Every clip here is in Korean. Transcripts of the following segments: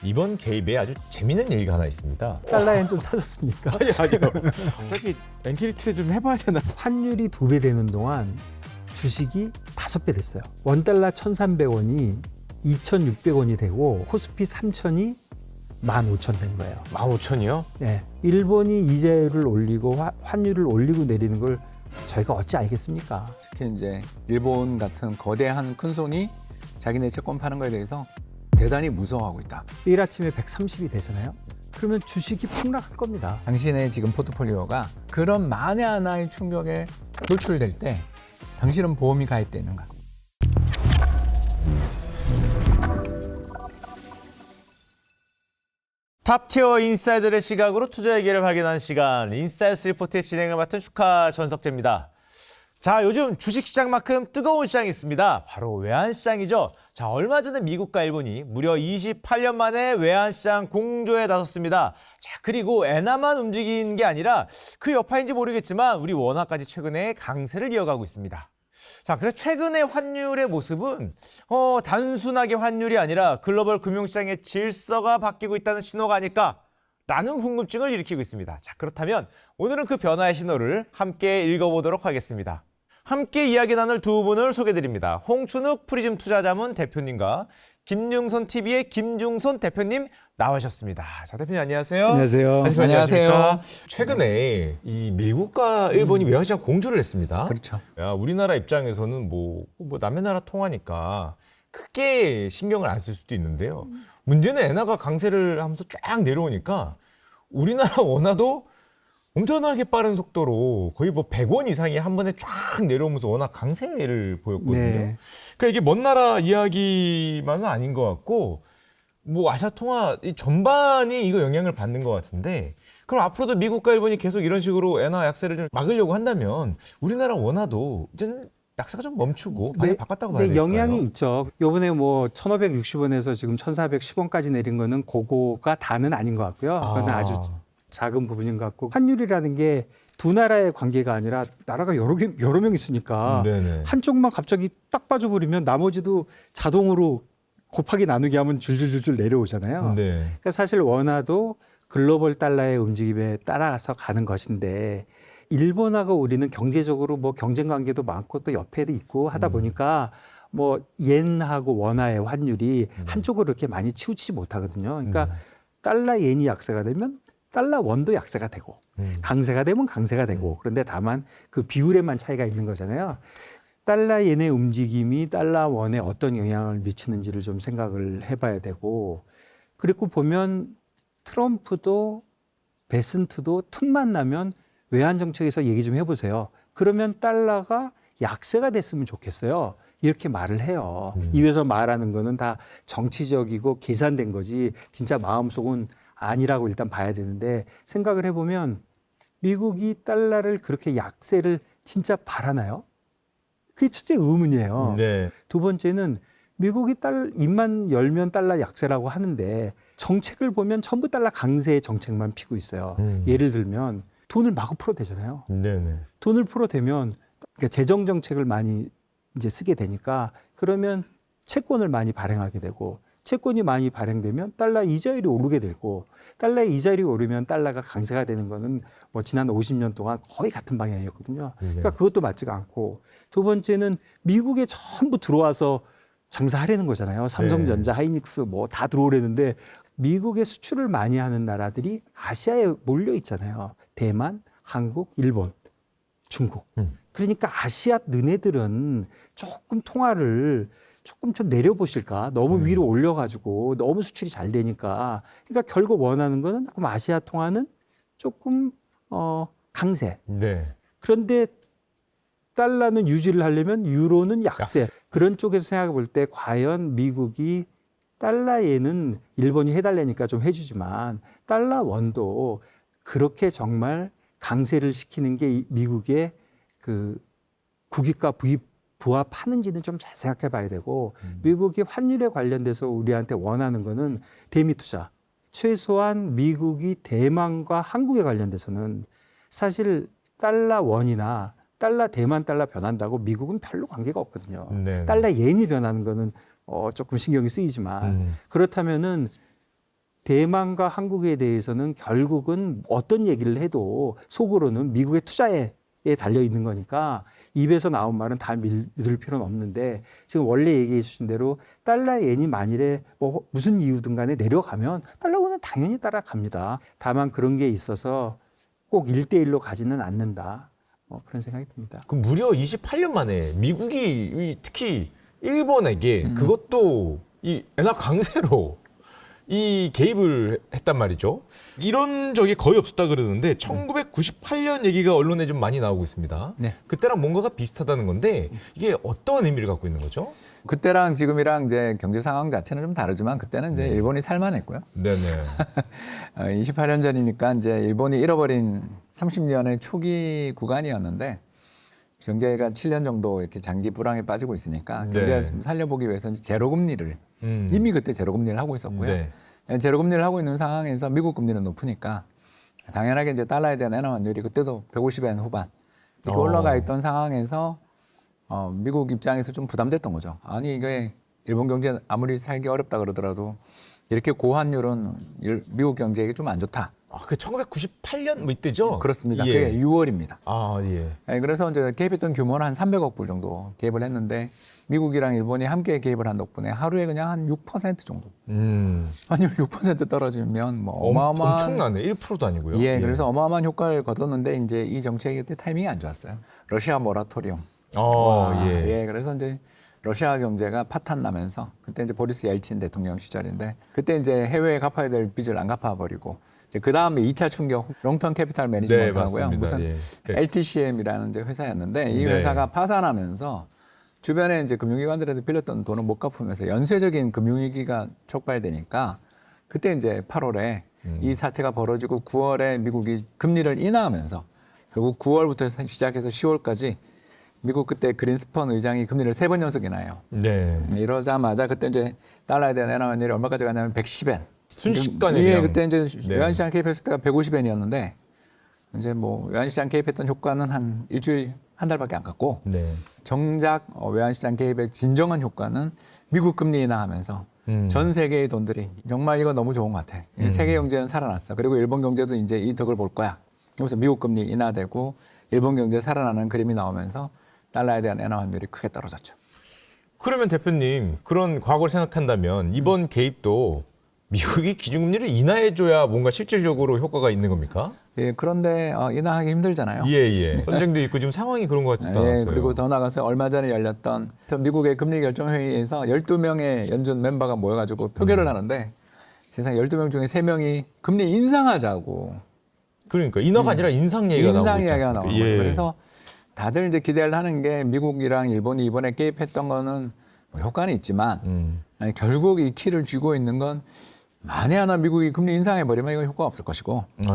이번 개입에 아주 재밌는 얘기가 하나 있습니다. 달러엔 좀 사셨습니까? 아니요. 갑자기 엔키리 트레이드 좀 해봐야 되나? 환율이 2배 되는 동안 주식이 5배 됐어요. 원달러 1,300원이 2,600원이 되고 코스피 3,000이 15,000 된 거예요. 15,000이요? 네. 일본이 이자율을 올리고 환율을 올리고 내리는 걸 저희가 어찌 알겠습니까? 특히 이제 일본 같은 거대한 큰손이 자기네 채권 파는 거에 대해서 대단히 무서워하고 있다. 내일 아침에 130이 되잖아요. 그러면 주식이 폭락할 겁니다. 당신의 지금 포트폴리오가 그런 만에 하나의 충격에 노출될 때 당신은 보험이 가입되어 있는가? 탑티어 인사이더의 시각으로 투자 얘기를 발견하는 시간, 인사이더스 리포트의 진행을 맡은 슈카 전석재입니다. 자, 요즘 주식시장만큼 뜨거운 시장이 있습니다. 바로 외환시장이죠. 자, 얼마 전에 미국과 일본이 무려 28년 만에 외환시장 공조에 나섰습니다. 자, 그리고 엔화만 움직이는 게 아니라 그 여파인지 모르겠지만 우리 원화까지 최근에 강세를 이어가고 있습니다. 자, 그래서 최근의 환율의 모습은 단순하게 환율이 아니라 글로벌 금융시장의 질서가 바뀌고 있다는 신호가 아닐까라는 궁금증을 일으키고 있습니다. 자, 그렇다면 오늘은 그 변화의 신호를 함께 읽어보도록 하겠습니다. 함께 이야기 나눌 두 분을 소개드립니다. 홍춘욱 프리즘 투자자문 대표님과 김융손TV의 김중손 대표님 나와주셨습니다. 자, 대표님 안녕하세요. 안녕하세요. 안녕하세요. 최근에 이 미국과 일본이 외환시장 공조를 했습니다. 그렇죠. 야, 우리나라 입장에서는 뭐 남의 나라 통하니까 크게 신경을 안 쓸 수도 있는데요. 문제는 엔화가 강세를 하면서 쫙 내려오니까 우리나라 원화도 엄청나게 빠른 속도로 거의 뭐 100원 이상이 한 번에 쫙 내려오면서 워낙 강세를 보였거든요. 네. 그러니까 이게 먼 나라 이야기만은 아닌 것 같고 뭐 아시아 통화 이 전반이 이거 영향을 받는 것 같은데 그럼 앞으로도 미국과 일본이 계속 이런 식으로 엔화 약세를 좀 막으려고 한다면 우리나라 원화도 이제는 약세가 좀 멈추고 방향 바꿨다고 봐야 네, 될까요? 영향이 있죠. 요번에 뭐 1,560원에서 지금 1,410원까지 내린 거는 그거가 다는 아닌 것 같고요. 그건 아주 작은 부분인 것 같고 환율이라는 게 두 나라의 관계가 아니라 나라가 여러 명 있으니까 네네. 한쪽만 갑자기 딱 빠져버리면 나머지도 자동으로 곱하기 나누기 하면 줄줄줄줄 내려오잖아요. 네. 그러니까 사실 원화도 글로벌 달러의 움직임에 따라서 가는 것인데 일본하고 우리는 경제적으로 뭐 경쟁 관계도 많고 또 옆에도 있고 하다 보니까 뭐 옌하고 원화의 환율이 한쪽으로 이렇게 많이 치우치지 못하거든요. 그러니까 달러 옌이 약세가 되면 달러 원도 약세가 되고 강세가 되면 강세가 되고 그런데 다만 그 비율에만 차이가 있는 거잖아요. 달러 옌의 움직임이 달러 원에 어떤 영향을 미치는지를 좀 생각을 해봐야 되고 그리고 보면 트럼프도 베슨트도 틈만 나면 외환 정책에서 얘기 좀 해보세요. 그러면 달러가 약세가 됐으면 좋겠어요. 이렇게 말을 해요. 입에서 말하는 거는 다 정치적이고 계산된 거지 진짜 마음속은 아니라고 일단 봐야 되는데 생각을 해보면 미국이 달러를 그렇게 약세를 진짜 바라나요? 그게 첫째 의문이에요. 네. 두 번째는 미국이 입만 열면 달러 약세라고 하는데 정책을 보면 전부 달러 강세의 정책만 피고 있어요. 예를 들면 돈을 마구 풀어대잖아요. 네네. 돈을 풀어대면 그러니까 재정 정책을 많이 이제 쓰게 되니까 그러면 채권을 많이 발행하게 되고 채권이 많이 발행되면 달러 이자율이 오르게 되고 달러 이자율이 오르면 달러가 강세가 되는 거는 뭐 지난 50년 동안 거의 같은 방향이었거든요. 그러니까 그것도 맞지가 않고 두 번째는 미국에 전부 들어와서 장사하려는 거잖아요. 삼성전자, 하이닉스 뭐 다 들어오려는데 미국에 수출을 많이 하는 나라들이 아시아에 몰려 있잖아요. 대만, 한국, 일본, 중국. 그러니까 아시아 너네들은 조금 통화를 조금 좀 내려보실까? 너무 위로 올려가지고 너무 수출이 잘 되니까. 그러니까 결국 원하는 거는 조금 아시아 통화는 조금 강세. 네. 그런데 달러는 유지를 하려면 유로는 약세. 그런 쪽에서 생각해 볼 때 과연 미국이 달러에는 일본이 해달라니까 좀 해주지만 달러 원도 그렇게 정말 강세를 시키는 게 미국의 그 국익과 부합하는지는 좀 잘 생각해 봐야 되고 미국이 환율에 관련돼서 우리한테 원하는 거는 대미 투자. 최소한 미국이 대만과 한국에 관련돼서는 사실 달러 원이나 달러 대만 달러 변한다고 미국은 별로 관계가 없거든요. 네. 달러 옌이 변하는 거는 조금 신경이 쓰이지만 그렇다면은 대만과 한국에 대해서는 결국은 어떤 얘기를 해도 속으로는 미국의 투자에 달려 있는 거니까 입에서 나온 말은 다 믿을 필요는 없는데 지금 원래 얘기해 주신 대로 달러 엔이 만일에 뭐 무슨 이유든 간에 내려가면 달러는 당연히 따라갑니다. 다만 그런 게 있어서 꼭 1대1로 가지는 않는다. 그런 생각이 듭니다. 그 무려 28년 만에 미국이 특히 일본에게 그것도 이 엔화 강세로 이 개입을 했단 말이죠. 이런 적이 거의 없었다 그러는데 1998년 얘기가 언론에 좀 많이 나오고 있습니다. 네. 그때랑 뭔가가 비슷하다는 건데 이게 어떤 의미를 갖고 있는 거죠? 그때랑 지금이랑 이제 경제 상황 자체는 좀 다르지만 그때는 이제 일본이 살만했고요. 네네. 28년 전이니까 이제 일본이 잃어버린 30년의 초기 구간이었는데 경제가 7년 정도 이렇게 장기 불황에 빠지고 있으니까 경제를 좀 살려보기 위해서 제로 금리를 이미 그때 제로 금리를 하고 있었고요. 네. 제로 금리를 하고 있는 상황에서 미국 금리는 높으니까 당연하게 이제 달러에 대한 엔화 환율이 그때도 150엔 후반 이렇게 올라가 있던 상황에서 미국 입장에서 좀 부담됐던 거죠. 아니 이게 일본 경제 아무리 살기 어렵다 그러더라도 이렇게 고환율은 미국 경제에게 좀 안 좋다. 아, 그 1998년 뭐 이때죠? 그렇습니다. 예. 그게 6월입니다. 아, 예. 그래서 이제 개입했던 규모는 한 300억 불 정도 개입을 했는데 미국이랑 일본이 함께 개입을 한 덕분에 하루에 그냥 한 6% 정도. 환율 6% 떨어지면 뭐 어마어마한 엄청나네. 1%도 아니고요. 예, 그래서 어마어마한 효과를 거뒀는데 이제 이 정책이 그때 타이밍이 안 좋았어요. 러시아 모라토리엄. 예. 예, 그래서 이제 러시아 경제가 파탄 나면서 그때 이제 보리스 옐친 대통령 시절인데 그때 이제 해외에 갚아야 될 빚을 안 갚아버리고 그 다음에 2차 충격 롱턴 캐피탈 매니지먼트라고요. 네, 무슨 예. LTCM이라는 이제 회사였는데 이 네. 회사가 파산하면서 주변에 이제 금융기관들한테 빌렸던 돈을 못 갚으면서 연쇄적인 금융위기가 촉발되니까 그때 이제 8월에 이 사태가 벌어지고 9월에 미국이 금리를 인하하면서 결국 9월부터 시작해서 10월까지 미국 그때 그린스펀 의장이 금리를 3번 연속 인하해요. 네. 이러자마자 그때 이제 달러에 대한 엔화 환율이 얼마까지 갔냐면 110엔. 순식간에 예, 그냥. 그때 이제 네. 외환시장 개입했을 때가 150엔이었는데 이제 뭐 외환시장 개입했던 효과는 한 일주일 한 달밖에 안 갔고 네. 정작 외환시장 개입의 진정한 효과는 미국 금리 인하하면서 전 세계의 돈들이 정말 이거 너무 좋은 것 같아. 세계 경제는 살아났어. 그리고 일본 경제도 이제 이 덕을 볼 거야. 그래서 미국 금리 인하되고 일본 경제 살아나는 그림이 나오면서 달러에 대한 엔화 환율이 크게 떨어졌죠. 그러면 대표님 그런 과거를 생각한다면 이번 개입도 미국이 기준금리를 인하해줘야 뭔가 실질적으로 효과가 있는 겁니까? 예, 그런데 인하하기 힘들잖아요. 예. 전쟁도 있고 지금 상황이 그런 것 같지도 않았어요. 그리고 더 나가서 얼마 전에 열렸던 미국의 금리 결정 회의에서 12명의 연준 멤버가 모여가지고 표결을 하는데 세상 12명 중에 3명이 금리 인상하자고. 그러니까 인하가 아니라 인상 얘기가 나오고 인상 있지 이야기가 않습니까? 나오는 거죠. 그래서 다들 이제 기대를 하는 게 미국이랑 일본이 이번에 개입했던 거는 뭐 효과는 있지만 아니, 결국 이 키를 쥐고 있는 건 만에 하나 미국이 금리 인상해버리면 이거 효과가 없을 것이고 네.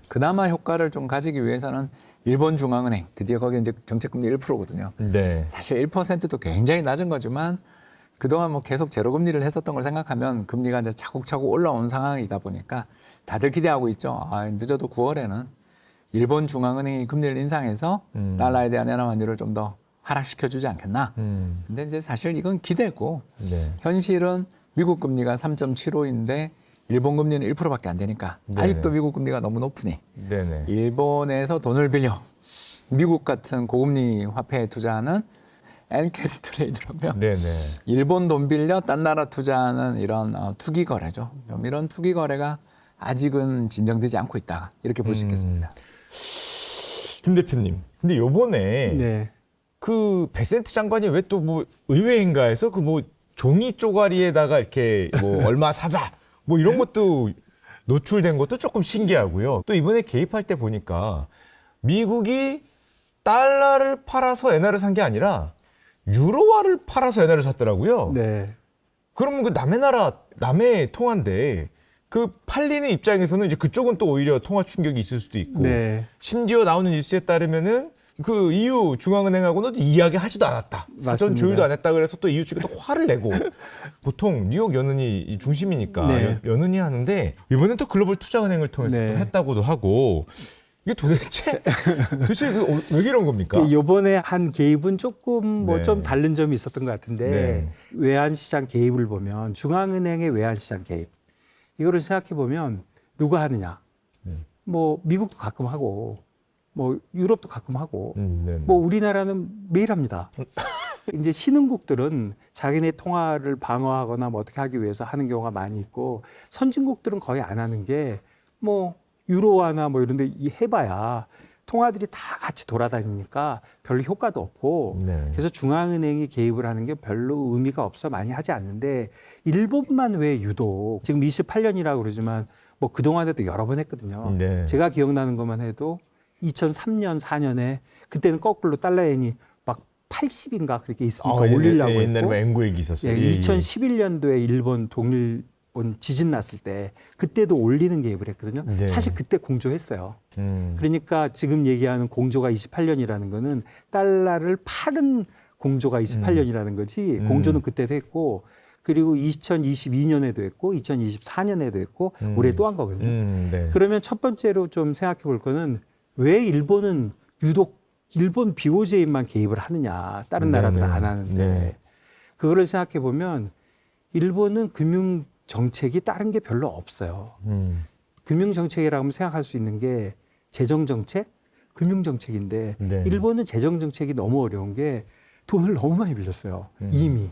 그나마 효과를 좀 가지기 위해서는 일본 중앙은행 드디어 거기 이제 정책금리 1%거든요. 네. 사실 1%도 굉장히 낮은 거지만 그동안 뭐 계속 제로 금리를 했었던 걸 생각하면 금리가 이제 차곡차곡 올라온 상황이다 보니까 다들 기대하고 있죠. 늦어도 9월에는 일본 중앙은행이 금리를 인상해서 달러에 대한 엔화 환율을 좀 더 하락시켜 주지 않겠나. 근데 이제 사실 이건 기대고 네. 현실은 미국 금리가 3.75인데 일본 금리는 1%밖에 안 되니까 네. 아직도 미국 금리가 너무 높으니 네네. 일본에서 돈을 빌려 미국 같은 고금리 화폐에 투자하는 엔캐리 트레이드라고요. 네네. 일본 돈 빌려 딴 나라 투자하는 이런 투기 거래죠. 좀 이런 투기 거래가 아직은 진정되지 않고 있다. 이렇게 볼 수 있겠습니다. 김 대표님. 근데 요번에 네. 그 베센트 장관이 왜 또 뭐 의회인가에서 그 뭐 종이 쪼가리에다가 이렇게 뭐 얼마 사자 뭐 이런 것도 노출된 것도 조금 신기하고요. 또 이번에 개입할 때 보니까 미국이 달러를 팔아서 엔화를 산 게 아니라 유로화를 팔아서 엔화를 샀더라고요. 네. 그러면 그 남의 나라 남의 통화인데 그 팔리는 입장에서는 이제 그쪽은 또 오히려 통화 충격이 있을 수도 있고 네. 심지어 나오는 뉴스에 따르면은 그 EU 중앙은행하고는 이야기하지도 않았다. 사전 맞습니다. 조율도 안 했다. 그래서 또 EU 측에 또 화를 내고 보통 뉴욕 연은이 중심이니까 네. 연은이 하는데 이번엔 또 글로벌 투자은행을 통해서 네. 또 했다고도 하고 이게 도대체 왜 이런 겁니까? 이번에 한 개입은 조금 뭐 네. 좀 다른 점이 있었던 것 같은데 네. 외환시장 개입을 보면 중앙은행의 외환시장 개입 이거를 생각해 보면 누가 하느냐? 뭐 미국도 가끔 하고, 뭐 유럽도 가끔 하고, 네. 뭐 우리나라는 매일 합니다. 이제 신흥국들은 자기네 통화를 방어하거나 뭐 어떻게 하기 위해서 하는 경우가 많이 있고, 선진국들은 거의 안 하는 게 뭐 유로화나 뭐 이런 데 해봐야 통화들이 다 같이 돌아다니니까 별로 효과도 없고, 네. 그래서 중앙은행이 개입을 하는 게 별로 의미가 없어 많이 하지 않는데, 일본만 왜 유독 지금 28년이라고 그러지만 뭐 그동안에도 여러 번 했거든요. 네. 제가 기억나는 것만 해도 2003년, 4년에 그때는 거꾸로 달러엔이 막 80인가 그렇게 있으니까 올리려고 옛날에 했고, 앵구 얘기 있었어요. 예, 2011년도에 일본 독일본 지진 났을 때 그때도 올리는 개입을 했거든요. 네. 사실 그때 공조했어요. 그러니까 지금 얘기하는 공조가 28년이라는 거는 달러를 파는 공조가 28년이라는 거지, 공조는 그때도 했고, 그리고 2022년에도 했고 2024년에도 했고 올해 또 한 거거든요. 네. 그러면 첫 번째로 좀 생각해 볼 거는 왜 일본은 유독 일본 BOJ만 개입을 하느냐, 다른 나라들은 안 하는데. 네. 그거를 생각해 보면 일본은 금융 정책이 다른 게 별로 없어요. 금융 정책이라고 하면 생각할 수 있는 게 재정 정책, 금융 정책인데, 네. 일본은 재정 정책이 너무 어려운 게 돈을 너무 많이 빌렸어요. 이미.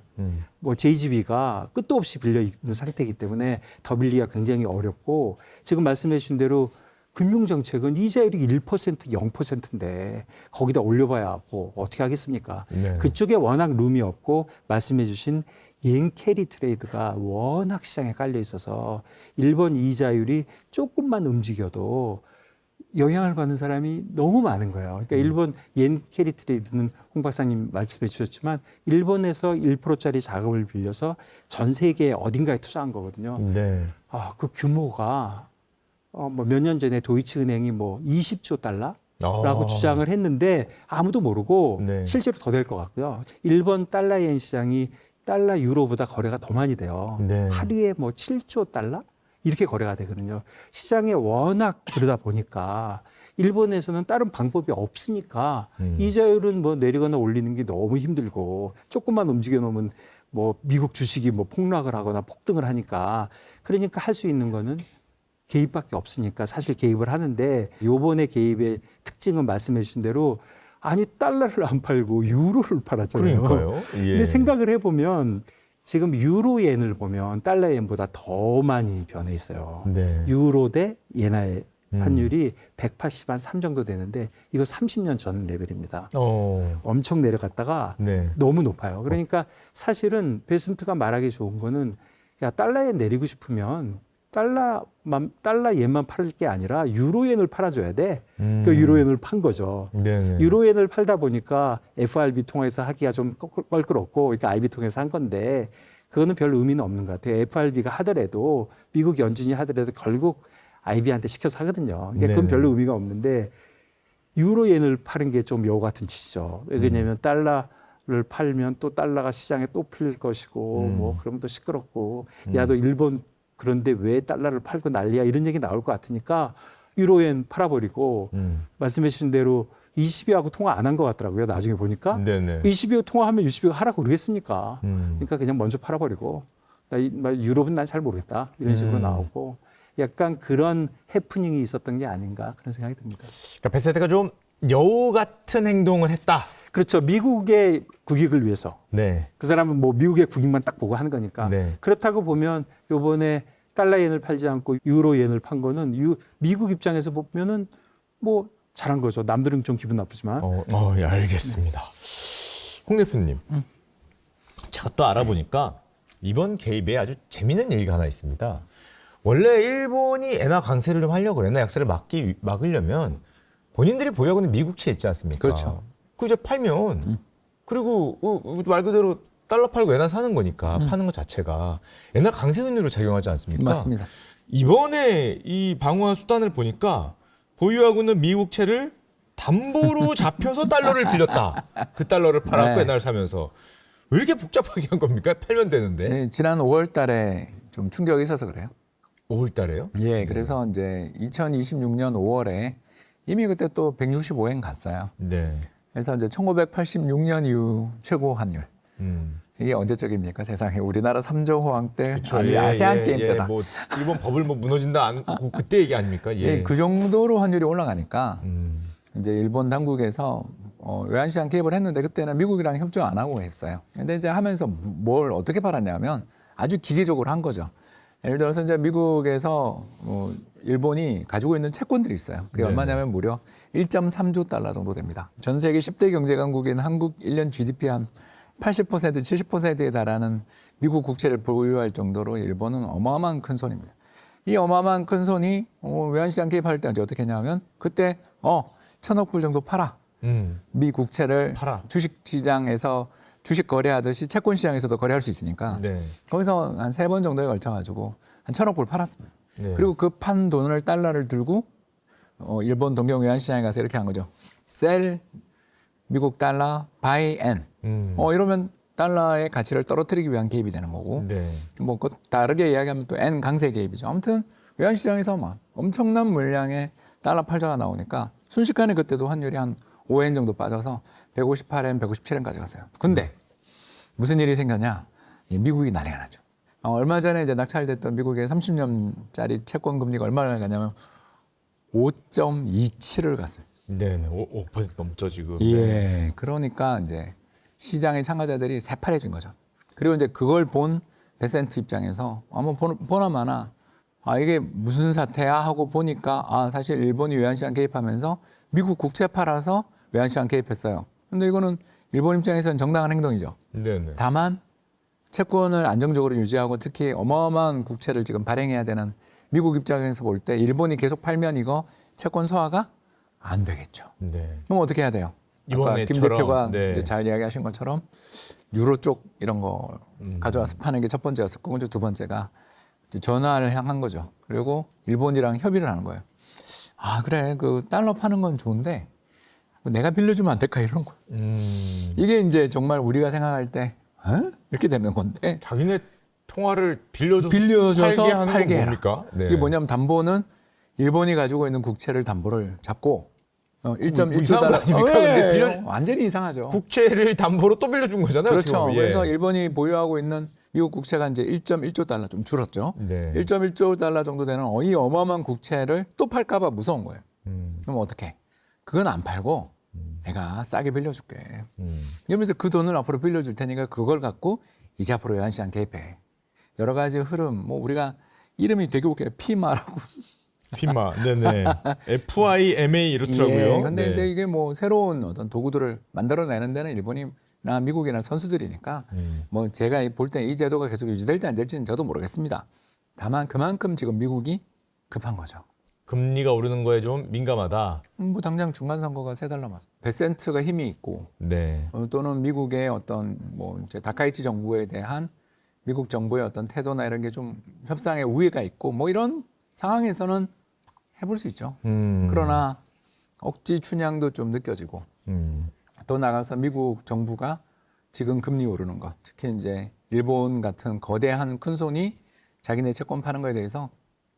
뭐 JGB가 끝도 없이 빌려 있는 상태이기 때문에 더 빌리기가 굉장히 어렵고, 지금 말씀해 주신 대로 금융 정책은 이자율이 1%, 0%인데 거기다 올려봐야 뭐 어떻게 하겠습니까? 네. 그쪽에 워낙 룸이 없고, 말씀해 주신 yen 캐리 트레이드가 워낙 시장에 깔려 있어서 일본 이자율이 조금만 움직여도 영향을 받는 사람이 너무 많은 거예요. 그러니까 일본 yen 캐리 트레이드는 홍 박사님 말씀해 주셨지만 일본에서 1%짜리 자금을 빌려서 전 세계 어딘가에 투자한 거거든요. 네. 그 규모가 뭐 몇 년 전에 도이치은행이 뭐 20조 달러라고 주장을 했는데 아무도 모르고, 네. 실제로 더 될 것 같고요. 일본 달러엔 시장이 달러 유로보다 거래가 더 많이 돼요. 네. 하루에 뭐 7조 달러 이렇게 거래가 되거든요. 시장에 워낙 그러다 보니까 일본에서는 다른 방법이 없으니까 이자율은 뭐 내리거나 올리는 게 너무 힘들고, 조금만 움직여 놓으면 뭐 미국 주식이 뭐 폭락을 하거나 폭등을 하니까, 그러니까 할 수 있는 거는 개입밖에 없으니까 사실 개입을 하는데, 요번에 개입의 특징은 말씀해 주신 대로, 아니 달러를 안 팔고 유로를 팔았잖아요. 그러니까요. 예. 근데 생각을 해보면 지금 유로엔을 보면 달러엔보다 더 많이 변해 있어요. 네. 유로 대 엔화의 환율이 180 한 3 정도 되는데, 이거 30년 전 레벨입니다. 엄청 내려갔다가 네. 너무 높아요. 그러니까 사실은 베슨트가 말하기 좋은 거는, 야, 달러엔 내리고 싶으면 달러 엔만 팔을 게 아니라 유로엔을 팔아줘야 돼. 그 유로엔을 판 거죠. 네네. 유로엔을 팔다 보니까 FRB 통해서 하기가 좀 껄끄럽고, 그러니까 IB 통해서 한 건데, 그거는 별 의미는 없는 것 같아요. FRB가 하더라도, 미국 연준이 하더라도 결국 IB한테 시켜서 하거든요. 그러니까 그건 네네. 별로 의미가 없는데, 유로엔을 파는 게 좀 요 같은 짓이죠. 왜냐하면 달러를 팔면 또 달러가 시장에 또 풀릴 것이고, 뭐 그러면 또 시끄럽고, 야, 너 일본 그런데 왜 달러를 팔고 난리야, 이런 얘기 나올 것 같으니까 유로엔 팔아버리고, 말씀해 주신 대로 20위하고 통화 안 한 것 같더라고요. 나중에 보니까. 네네. 20위 통화하면 20위가 하라고 그러겠습니까? 그러니까 그냥 먼저 팔아버리고, 유럽은 난 잘 모르겠다, 이런 식으로 나오고, 약간 그런 해프닝이 있었던 게 아닌가, 그런 생각이 듭니다. 그러니까 베세트가 좀 여우 같은 행동을 했다. 그렇죠. 미국의 국익을 위해서. 네. 그 사람은 뭐 미국의 국익만 딱 보고 하는 거니까. 네. 그렇다고 보면 요번에 달러엔을 팔지 않고 유로엔을 판 거는 미국 입장에서 보면은 뭐 잘한 거죠. 남들은 좀 기분 나쁘지만. 예, 알겠습니다. 홍 대표님, 제가 또 알아보니까 이번 개입에 아주 재미있는 얘기가 하나 있습니다. 원래 일본이 엔화 강세를 좀 하려고, 엔화 약세를 막으려면 본인들이 보유하고 있는 미국채 있지 않습니까? 그렇죠. 그 이제 팔면, 그리고 말 그대로 달러 팔고 엔화 사는 거니까, 파는 것 자체가 엔화 강세 은유로 작용하지 않습니까? 맞습니다. 이번에 이 방어한 수단을 보니까 보유하고 있는 미국채를 담보로 잡혀서 달러를 빌렸다. 그 달러를 팔았고 네. 엔화를 사면서. 왜 이렇게 복잡하게 한 겁니까? 팔면 되는데. 네, 지난 5월 달에 좀 충격이 있어서 그래요. 5월 달에요? 예, 그래서 이제 2026년 5월에 이미 그때 또 165엔 갔어요. 네. 그래서 이제 1986년 이후 최고 환율. 이게 언제적입니까? 세상에 우리나라 3조 호황 때 그쵸. 아니 예, 아세안 예, 게임 예. 때다. 뭐 일본 버블 뭐 무너진다 그때 얘기 아닙니까? 예. 예, 그 정도로 환율이 올라가니까 이제 일본 당국에서 외환시장 개입을 했는데 그때는 미국이랑 협조 안 하고 했어요. 근데 이제 하면서 뭘 어떻게 팔았냐면 아주 기계적으로 한 거죠. 예를 들어서 이제 미국에서 일본이 가지고 있는 채권들이 있어요. 그게 네네. 얼마냐면 무려 1.3조 달러 정도 됩니다. 전 세계 10대 경제 강국인 한국 1년 GDP 한 80%, 70%에 달하는 미국 국채를 보유할 정도로 일본은 어마어마한 큰 손입니다. 이 어마어마한 큰 손이 외환시장 개입할 때 어떻게 했냐면 그때 1,000억 불 정도 팔아. 미 국채를 팔아. 주식시장에서 주식 거래하듯이 채권 시장에서도 거래할 수 있으니까 네. 거기서 한 3번 정도에 걸쳐가지고 한 1,000억 불 팔았습니다. 네. 그리고 그 판 돈을 달러를 들고 일본 동경 외환시장에 가서 이렇게 한 거죠. sell 미국 달러 buy N. 이러면 달러의 가치를 떨어뜨리기 위한 개입이 되는 거고 네. 뭐 그 다르게 이야기하면 또 N 강세 개입이죠. 아무튼 외환시장에서 막 엄청난 물량의 달러 팔자가 나오니까 순식간에 그때도 환율이 한 5엔 정도 빠져서 158엔, 157엔까지 갔어요. 근데 무슨 일이 생겼냐? 미국이 난리가 나죠. 얼마 전에 이제 낙찰됐던 미국의 30년짜리 채권 금리가 얼마나 가냐면 5.27을 갔어요. 네, 5% 넘죠 지금. 예. 그러니까 이제 시장의 참가자들이 새파래진 거죠. 그리고 이제 그걸 본 베센트 입장에서 한번 보나마나 이게 무슨 사태야 하고 보니까 사실 일본이 외환시장 개입하면서 미국 국채 팔아서 외환시장 개입했어요. 근데 이거는 일본 입장에서는 정당한 행동이죠. 네네. 다만 채권을 안정적으로 유지하고 특히 어마어마한 국채를 지금 발행해야 되는 미국 입장에서 볼 때 일본이 계속 팔면 이거 채권 소화가 안 되겠죠. 네. 그럼 어떻게 해야 돼요? 아까 이번에처럼, 김 대표가 네. 이제 잘 이야기하신 것처럼 유로 쪽 이런 거 가져와서 파는 게 첫 번째였었고 먼저 두 번째가 이제 전화를 향한 거죠. 그리고 일본이랑 협의를 하는 거예요. 그래 그 달러 파는 건 좋은데 내가 빌려주면 안 될까 이런 거. 이게 이제 정말 우리가 생각할 때 이렇게 되는 건데 자기네 통화를 빌려줘서 빌려줘서 팔게 하는 팔게 건 해라. 뭡니까? 네. 이게 뭐냐면 담보는 일본이 가지고 있는 국채를 담보를 잡고 1.1조 이상한 달러 거 아닙니까? 근데 완전히 이상하죠. 국채를 담보로 또 빌려준 거잖아요. 그렇죠. 어떻게 보면. 예. 그래서 일본이 보유하고 있는 미국 국채가 이제 1.1조 달러 좀 줄었죠. 네. 1.1조 달러 정도 되는 이 어마어마한 국채를 또 팔까봐 무서운 거예요. 그럼 어떻게? 그건 안 팔고 내가 싸게 빌려줄게. 이러면서 그 돈을 앞으로 빌려줄 테니까 그걸 갖고 이제 앞으로 외환시장 개입해. 여러 가지 흐름. 뭐 우리가 이름이 되게 웃겨요. 피마라고. 피마. 네네. FIMA 이렇더라고요. 예, 근데 네. 이제 이게 뭐 새로운 어떤 도구들을 만들어내는 데는 일본이나 미국이나 선수들이니까 뭐 제가 볼 때 이 제도가 계속 유지될지 안 될지는 저도 모르겠습니다. 다만 그만큼 지금 미국이 급한 거죠. 금리가 오르는 거에 좀 민감하다. 뭐 당장 중간 선거가 3달 남았어. 베센트가 힘이 있고 네. 또는 미국의 어떤 뭐 이제 다카이치 정부에 대한 미국 정부의 어떤 태도나 이런 게 좀 협상에 우위가 있고 뭐 이런 상황에서는 해볼 수 있죠. 그러나 억지 춘향도 좀 느껴지고 또 나가서 미국 정부가 지금 금리 오르는 것, 특히 이제 일본 같은 거대한 큰 손이 자기네 채권 파는 거에 대해서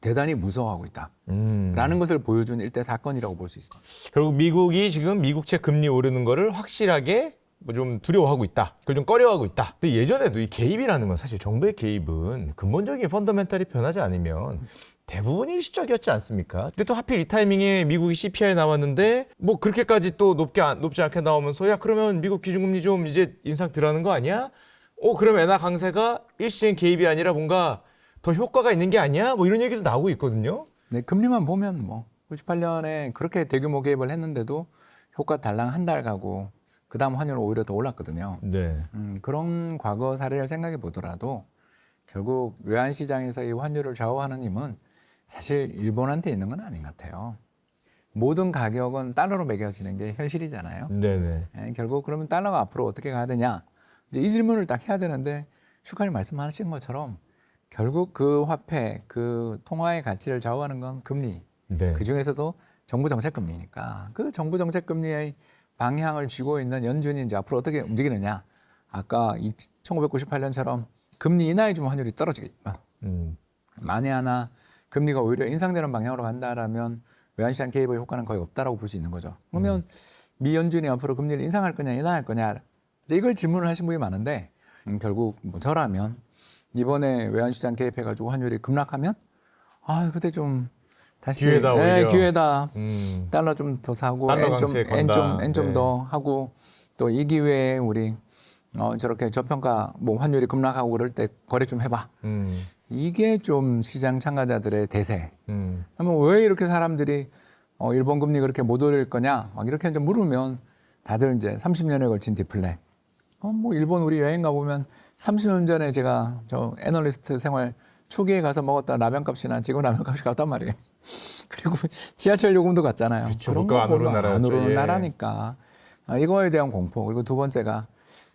대단히 무서워하고 있다라는 것을 보여준 일대 사건이라고 볼 수 있습니다. 결국 미국이 지금 미국채 금리 오르는 거를 확실하게 뭐 좀 두려워하고 있다. 그걸 좀 꺼려하고 있다. 근데 예전에도 이 개입이라는 건 사실 정부의 개입은 근본적인 펀더멘탈이 변하지 않으면 대부분 일시적이었지 않습니까? 근데 또 하필 이 타이밍에 미국이 CPI 나왔는데 뭐 그렇게까지 또 높지 않게 나오면서 야 그러면 미국 기준금리 좀 이제 인상 들어가는 거 아니야? 그럼 엔화 강세가 일시적인 개입이 아니라 뭔가 더 효과가 있는 게 아니야? 뭐 이런 얘기도 나오고 있거든요. 네, 금리만 보면 뭐 98년에 그렇게 대규모 개입을 했는데도 효과 달랑 한 달 가고 그다음 환율은 오히려 더 올랐거든요. 네. 그런 과거 사례를 생각해 보더라도 결국 외환시장에서 이 환율을 좌우하는 힘은 사실 일본한테 있는 건 아닌 것 같아요. 모든 가격은 달러로 매겨지는 게 현실이잖아요. 네네. 결국 그러면 달러가 앞으로 어떻게 가야 되냐? 이제 이 질문을 딱 해야 되는데 슈카님 말씀하신 것처럼 결국 그 화폐, 그 통화의 가치를 좌우하는 건 금리. 네. 그 중에서도 정부 정책 금리니까 그 정부 정책 금리의 방향을 쥐고 있는 연준이 이제 앞으로 어떻게 움직이느냐. 아까 1998년처럼 금리 인하해 주면 환율이 떨어지겠죠. 만에 하나 금리가 오히려 인상되는 방향으로 간다라면 외환시장 개입의 효과는 거의 없다라고 볼 수 있는 거죠. 그러면 미 연준이 앞으로 금리를 인상할 거냐 인하할 거냐 이제 이걸 질문을 하신 분이 많은데 결국 뭐 저라면 이번에 외환시장 개입해가지고 환율이 급락하면 그때 좀 다시 기회다, 오히려. 기회다. 음. 달러 좀 더 사고 달러 강세 건다. N 좀 네. 더 하고 또 이 기회에 우리 저렇게 저평가 뭐 환율이 급락하고 그럴 때 거래 좀 해봐. 이게 좀 시장 참가자들의 대세. 그러면 왜 이렇게 사람들이 일본 금리 그렇게 못 올릴 거냐? 막 이렇게 이제 물으면 다들 이제 30년에 걸친 디플레. 뭐 일본 우리 여행 가보면 30년 전에 제가 저 애널리스트 생활 초기에 가서 먹었던 라면 값이나 지금 라면 값이 같단 말이에요. 그리고 지하철 요금도 같잖아요. 그쵸, 그런 물가 거 안 오르는 별로 안 나라였죠. 오르는 예. 나라니까 이거에 대한 공포. 그리고 두 번째가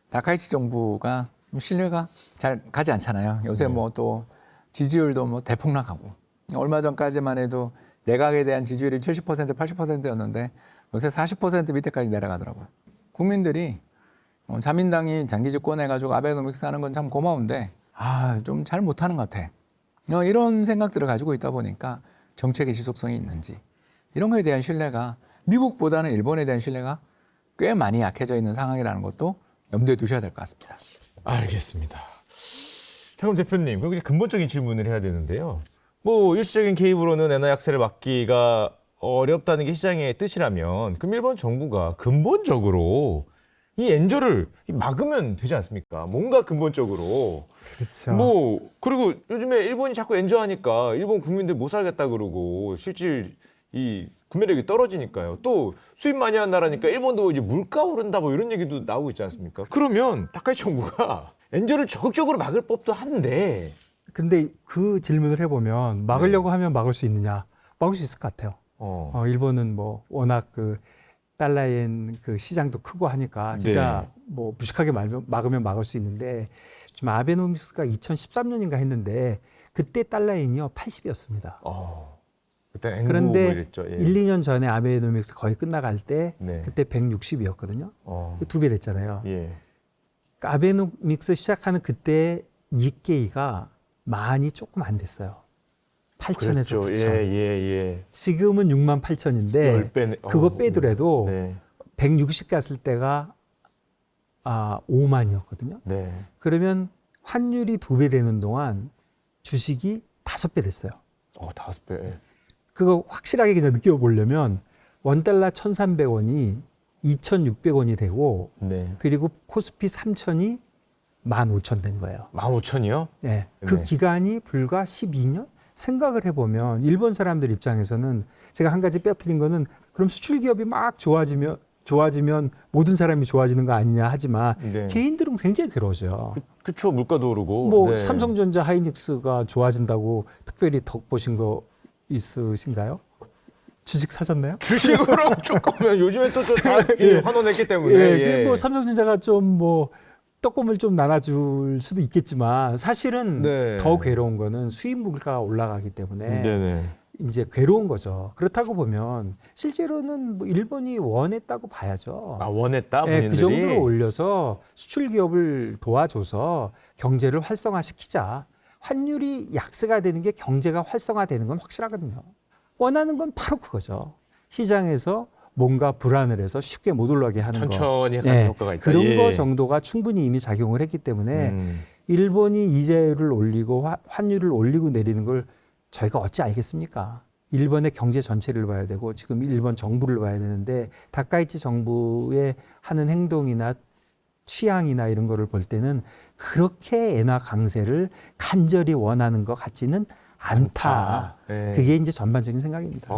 다카이치 정부가 신뢰가 잘 가지 않잖아요. 요새 뭐 또 지지율도 뭐 대폭락하고 얼마 전까지만 해도 내각에 대한 지지율이 70% 80%였는데 요새 40% 밑에까지 내려가더라고요. 국민들이 자민당이 장기 집권해가지고 아베노믹스 하는 건 참 고마운데 좀 잘 못하는 것 같아. 이런 생각들을 가지고 있다 보니까 정책의 지속성이 있는지 이런 거에 대한 신뢰가 미국보다는 일본에 대한 신뢰가 꽤 많이 약해져 있는 상황이라는 것도 염두에 두셔야 될 것 같습니다. 알겠습니다. 자, 그럼 대표님, 그럼 이제 근본적인 질문을 해야 되는데요. 뭐 일시적인 개입으로는 엔화 약세를 막기가 어렵다는 게 시장의 뜻이라면, 그럼 일본 정부가 근본적으로 이 엔저를 막으면 되지 않습니까? 뭔가 근본적으로. 그렇죠. 뭐 그리고 요즘에 일본이 자꾸 엔저하니까 일본 국민들 못 살겠다 그러고 실질 이 구매력이 떨어지니까요. 또 수입 많이 한 나라니까 일본도 이제 물가 오른다 뭐 이런 얘기도 나오고 있지 않습니까? 그러면 다카이치 정부가 엔저를 적극적으로 막을 법도 한데. 근데 그 질문을 해보면 막으려고 하면 막을 수 있느냐? 막을 수 있을 것 같아요. 일본은 뭐 워낙 그 달러엔 그 시장도 크고 하니까 진짜 뭐 무식하게 막으면 막을 수 있는데 지금 아베노믹스가 2013년인가 했는데 그때 달러엔이요 80이었습니다. 그때 앵구 그런데 뭐 이랬죠. 예. 1, 2년 전에 아베노믹스 거의 끝나갈 때 네. 그때 160이었거든요. 어. 2배 됐잖아요. 예. 그러니까 아베노믹스 시작하는 그때 니케이가 많이 조금 안 됐어요. 8천에서 그랬죠. 9천. 예. 지금은 6만 8천인데 10배. 그거 빼더라도 네. 160 갔을 때가 5만이었거든요. 네. 그러면 환율이 2배 되는 동안 주식이 5배 됐어요. 5배. 그거 확실하게 그냥 느껴보려면 원달러 1,300원이 2,600원이 되고 네. 그리고 코스피 3,000이 15,000 된 거예요. 15,000이요? 네. 그 네. 기간이 불과 12년? 생각을 해보면 일본 사람들 입장에서는 제가 한 가지 빼뜨린 거는 그럼 수출 기업이 막 좋아지면 모든 사람이 좋아지는 거 아니냐 하지만 네. 개인들은 굉장히 괴로워져요. 그쵸. 물가도 오르고. 뭐 네. 삼성전자 하이닉스가 좋아진다고 특별히 덕 보신 거 있으신가요? 주식 사셨나요? 주식으로 조금은 요즘에 또 다 환원했기 때문에. 예, 그리고 삼성전자가 좀 뭐 떡고물 좀 나눠줄 수도 있겠지만 사실은 네. 더 괴로운 거는 수입 물가가 올라가기 때문에 네네. 이제 괴로운 거죠. 그렇다고 보면 실제로는 뭐 일본이 원했다고 봐야죠. 원했다 예, 본인들이. 그 정도로 올려서 수출 기업을 도와줘서 경제를 활성화시키자. 환율이 약세가 되는 게 경제가 활성화되는 건 확실하거든요. 원하는 건 바로 그거죠. 시장에서 뭔가 불안을 해서 쉽게 못 올라가게 하는 천천히 거. 가는 효과가 있다. 그런 예. 거 정도가 충분히 이미 작용을 했기 때문에 일본이 이자율을 올리고 환율을 올리고 내리는 걸 저희가 어찌 알겠습니까? 일본의 경제 전체를 봐야 되고 지금 일본 정부를 봐야 되는데 다카이치 정부의 하는 행동이나 취향이나 이런 거를 볼 때는 그렇게 엔화 강세를 간절히 원하는 것 같지는 않다. 네. 그게 이제 전반적인 생각입니다.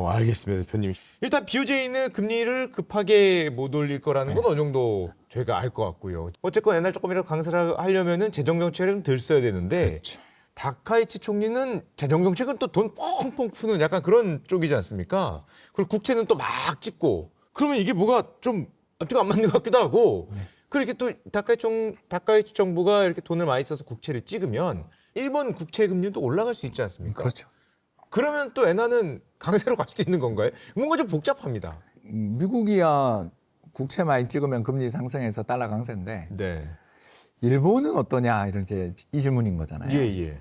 알겠습니다, 대표님. 일단 BOJ는 금리를 급하게 못 올릴 거라는 건 어느 정도 저희가 알 것 같고요. 어쨌건 옛날 조금이라도 강세를 하려면은 재정 정책을 좀 덜 써야 되는데 그렇죠. 다카이치 총리는 재정 정책은 또 돈 펑펑 푸는 약간 그런 쪽이지 않습니까? 그리고 국채는 또 막 찍고 그러면 이게 뭐가 좀 앞뒤가 안 맞는 것 같기도 하고 그렇게 또 다카이치 정부가 이렇게 돈을 많이 써서 국채를 찍으면 일본 국채 금리도 올라갈 수 있지 않습니까? 그렇죠. 그러면 또 엔화는 강세로 갈 수도 있는 건가요? 뭔가 좀 복잡합니다. 미국이야 국채 많이 찍으면 금리 상승해서 달러 강세인데 네. 일본은 어떠냐 이런 이제 이 질문인 거잖아요. 예.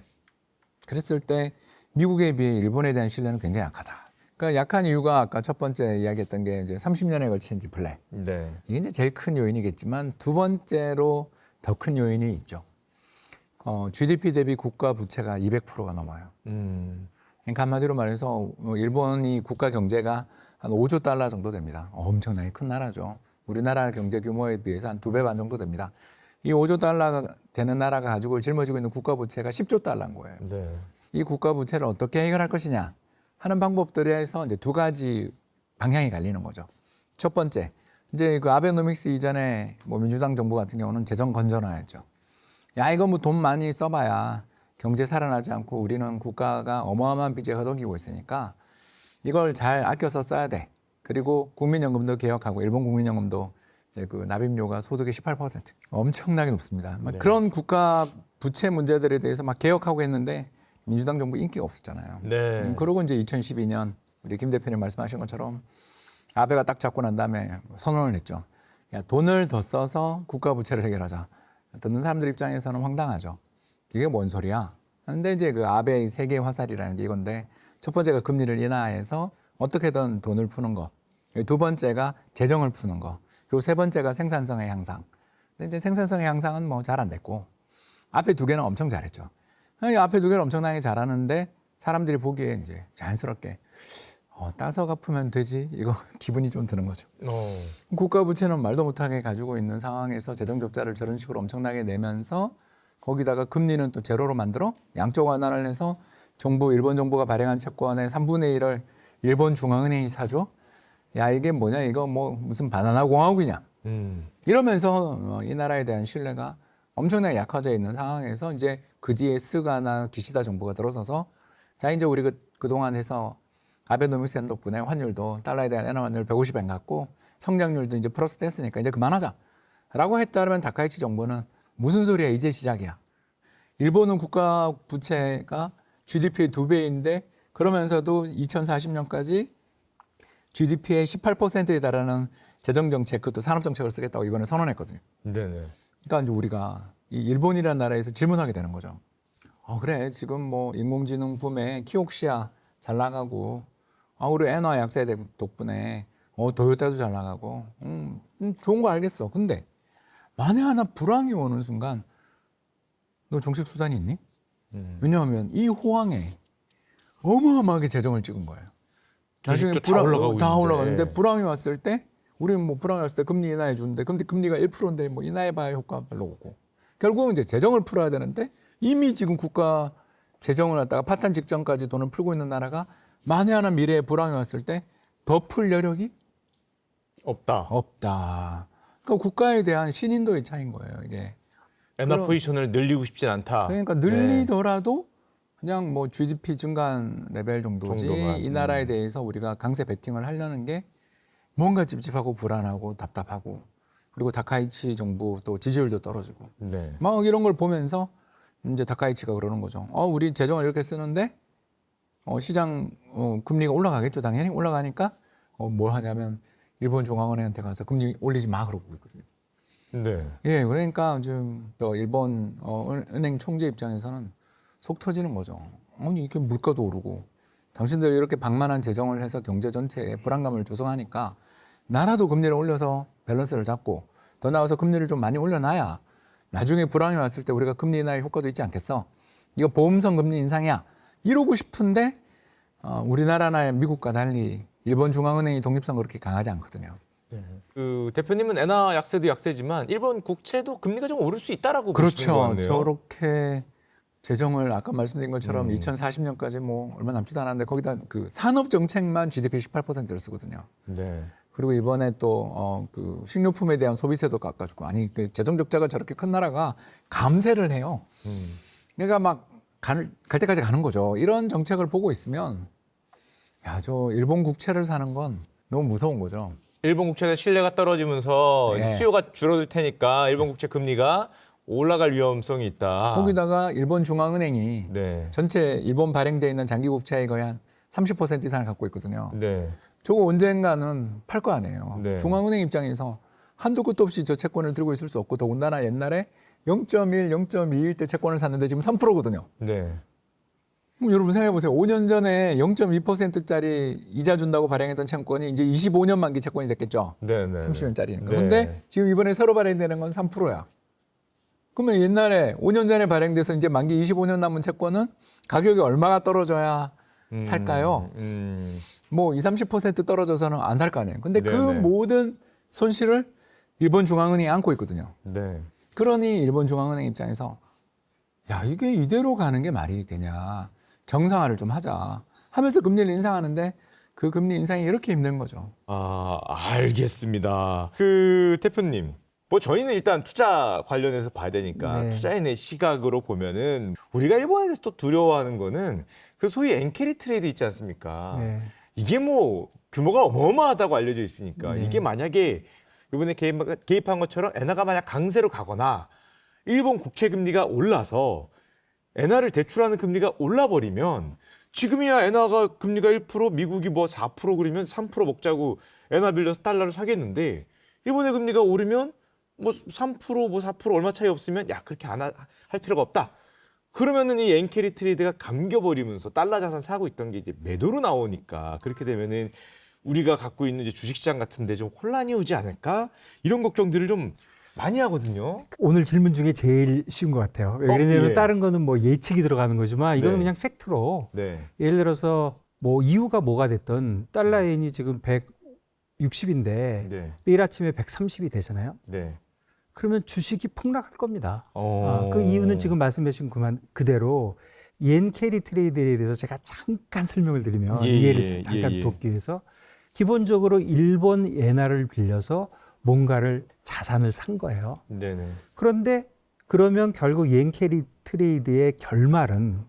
그랬을 때 미국에 비해 일본에 대한 신뢰는 굉장히 약하다. 그러니까 약한 이유가 아까 첫 번째 이야기했던 게 이제 30년에 걸친 디플레. 네. 이게 이제 제일 큰 요인이겠지만 두 번째로 더 큰 요인이 있죠. GDP 대비 국가 부채가 200%가 넘어요. 그러니까 한마디로 말해서 일본이 국가 경제가 한 5조 달러 정도 됩니다. 엄청나게 큰 나라죠. 우리나라 경제 규모에 비해서 한 2배 반 정도 됩니다. 이 5조 달러가 되는 나라가 가지고 짊어지고 있는 국가 부채가 10조 달러인 거예요. 네. 이 국가 부채를 어떻게 해결할 것이냐 하는 방법들에서 이제 두 가지 방향이 갈리는 거죠. 첫 번째, 이제 그 아베노믹스 이전에 뭐 민주당 정부 같은 경우는 재정 건전화였죠. 야, 이거 뭐 돈 많이 써봐야 경제 살아나지 않고 우리는 국가가 어마어마한 빚에 허덕이고 있으니까 이걸 잘 아껴서 써야 돼. 그리고 국민연금도 개혁하고 일본 국민연금도 이제 그 납입료가 소득의 18% 엄청나게 높습니다. 막 네. 그런 국가 부채 문제들에 대해서 막 개혁하고 했는데 민주당 정부 인기가 없었잖아요. 네. 그러고 이제 2012년 우리 김 대표님 말씀하신 것처럼 아베가 딱 잡고 난 다음에 선언을 냈죠. 야, 돈을 더 써서 국가 부채를 해결하자. 듣는 사람들 입장에서는 황당하죠. 이게 뭔 소리야? 근데 이제 그 아베의 세계 화살이라는 게 이건데 첫 번째가 금리를 인하해서 어떻게든 돈을 푸는 거. 두 번째가 재정을 푸는 거. 그리고 세 번째가 생산성의 향상. 근데 이제 생산성의 향상은 뭐 잘 안 됐고 앞에 두 개는 엄청 잘했죠. 이 앞에 두 개를 엄청나게 잘하는데 사람들이 보기에 이제 자연스럽게 따서 갚으면 되지 이거 기분이 좀 드는 거죠. 국가 부채는 말도 못하게 가지고 있는 상황에서 재정 적자를 저런 식으로 엄청나게 내면서 거기다가 금리는 또 제로로 만들어 양쪽 완화를 해서 일본 정부가 발행한 채권의 3분의 1을 일본 중앙은행이 사줘. 야, 이게 뭐냐? 이거 뭐 무슨 바나나 공화국이냐? 이러면서 이 나라에 대한 신뢰가 엄청나게 약화져 있는 상황에서 이제 그 뒤에 스가나 기시다 정부가 들어서서 자, 이제 우리 그동안 해서 아베노믹스 덕분에 환율도 달러에 대한 엔화 환율 150엔 갔고 성장률도 이제 플러스 됐으니까 이제 그만하자. 라고 했다면 다카이치 정부는 무슨 소리야? 이제 시작이야. 일본은 국가 부채가 GDP의 2배인데 그러면서도 2040년까지 GDP의 18%에 달하는 재정정책, 그것도 산업정책을 쓰겠다고 이번에 선언했거든요. 네네. 그러니까 이제 우리가 이 일본이라는 나라에서 질문하게 되는 거죠. 그래, 지금 뭐 인공지능 붐에 키옥시아 잘 나가고, 우리 엔화 약세 덕분에 도요타도 잘 나가고, 좋은 거 알겠어. 근데 만에 하나 불황이 오는 순간 너 정책 수단이 있니? 왜냐하면 이 호황에 어마어마하게 재정을 찍은 거예요. 나중에 다 올라가고 다 있는데. 올라가는데 불황이 왔을 때 우리는 뭐 불황이 왔을 때 금리 인하해 주는데 근데 금리가 1%인데 뭐 인하해봐야 효과 별로 없고 결국은 이제 재정을 풀어야 되는데 이미 지금 국가 재정을 갖다가 파탄 직전까지 돈을 풀고 있는 나라가 만에 하나 미래에 불황이 왔을 때 더 풀 여력이 없다. 그러니까 국가에 대한 신인도의 차이인 거예요, 이게. 엔화 포지션을 늘리고 싶진 않다. 그러니까 늘리더라도 그냥 뭐 GDP 증가한 레벨 정도지 정도만. 이 나라에 대해서 우리가 강세 베팅을 하려는 게 뭔가 찝찝하고 불안하고 답답하고 그리고 다카이치 정부 또 지지율도 떨어지고 네. 막 이런 걸 보면서 이제 다카이치가 그러는 거죠. 우리 재정을 이렇게 쓰는데 시장 금리가 올라가겠죠. 당연히 올라가니까 뭘 하냐면 일본 중앙은행한테 가서 금리 올리지 마 그러고 있거든요. 네. 예, 그러니까 지금 또 일본 은행 총재 입장에서는 속 터지는 거죠. 아니 이렇게 물가도 오르고 당신들이 이렇게 방만한 재정을 해서 경제 전체에 불안감을 조성하니까 나라도 금리를 올려서 밸런스를 잡고 더 나아가서 금리를 좀 많이 올려놔야 나중에 불황이 왔을 때 우리가 금리 인하의 효과도 있지 않겠어? 이거 보험성 금리 인상이야. 이러고 싶은데 우리나라나 미국과 달리 일본 중앙은행이 독립성 그렇게 강하지 않거든요. 그 대표님은 엔화 약세도 약세지만 일본 국채도 금리가 좀 오를 수 있다라고 보시는 것 그렇죠. 같네요. 저렇게 재정을 아까 말씀드린 것처럼 2040년까지 뭐 얼마 남지도 않았는데 거기다 그 산업 정책만 GDP 18%를 쓰거든요. 네. 그리고 이번에 또 그 식료품에 대한 소비세도 깎아주고 아니 그 재정 적자가 저렇게 큰 나라가 감세를 해요. 그러니까 막 갈 때까지 가는 거죠. 이런 정책을 보고 있으면 야, 저 일본 국채를 사는 건 너무 무서운 거죠. 일본 국채의 신뢰가 떨어지면서 네. 수요가 줄어들 테니까 일본 국채 금리가 올라갈 위험성이 있다. 거기다가 일본 중앙은행이 네. 전체 일본 발행돼 있는 장기 국채의 거의 한 30% 이상을 갖고 있거든요. 네. 저거 언젠가는 팔 거 아니에요. 네. 중앙은행 입장에서 한도 끝도 없이 저 채권을 들고 있을 수 없고 더군다나 옛날에 0.1, 0.2일 때 채권을 샀는데 지금 3%거든요. 네. 여러분 생각해 보세요. 5년 전에 0.2%짜리 이자 준다고 발행했던 채권이 이제 25년 만기 채권이 됐겠죠. 네네. 30년짜리는. 네. 근데 지금 이번에 새로 발행되는 건 3%야. 그러면 옛날에 5년 전에 발행돼서 이제 만기 25년 남은 채권은 가격이 얼마가 떨어져야 살까요? 뭐 20, 30% 떨어져서는 안 살 거 아니에요. 근데 그 네네. 모든 손실을 일본 중앙은행이 안고 있거든요. 네. 그러니 일본 중앙은행 입장에서 야, 이게 이대로 가는 게 말이 되냐. 정상화를 좀 하자 하면서 금리를 인상하는데 그 금리 인상이 이렇게 힘든 거죠. 아, 알겠습니다. 그 대표님, 뭐 저희는 일단 투자 관련해서 봐야 되니까 네. 투자인의 시각으로 보면은 우리가 일본에 대해서 또 두려워하는 거는 그 소위 엔캐리 트레이드 있지 않습니까? 네. 이게 뭐 규모가 어마어마하다고 알려져 있으니까 네. 이게 만약에 이번에 개입한 것처럼 엔화가 만약 강세로 가거나 일본 국채 금리가 올라서 엔화를 대출하는 금리가 올라버리면 지금이야 엔화가 금리가 1%, 미국이 뭐 4% 그러면 3% 먹자고 엔화 빌려서 달러를 사겠는데 일본의 금리가 오르면 뭐 3%, 뭐 4% 얼마 차이 없으면 야 그렇게 안 할 필요가 없다. 그러면은 이 엔캐리 트레이드가 감겨버리면서 달러 자산 사고 있던 게 이제 매도로 나오니까 그렇게 되면은 우리가 갖고 있는 이제 주식시장 같은데 좀 혼란이 오지 않을까 이런 걱정들을 좀 많이 하거든요. 오늘 질문 중에 제일 쉬운 것 같아요. 왜 그러냐면 예. 다른 거는 뭐 예측이 들어가는 거지만 이거는 네. 그냥 팩트로 네, 예를 들어서 뭐 이유가 뭐가 됐든 달러 엔이 지금 160인데 네, 내일 아침에 130이 되잖아요. 네. 그러면 주식이 폭락할 겁니다. 어... 그 이유는 지금 말씀해 주신 그대로 옌 캐리 트레이드에 대해서 제가 잠깐 설명을 드리면 예, 이해를 예, 잠깐 예, 예. 돕기 위해서 기본적으로 일본 엔화를 빌려서 뭔가를 자산을 산 거예요. 네네. 그런데 그러면 결국 옌 캐리 트레이드의 결말은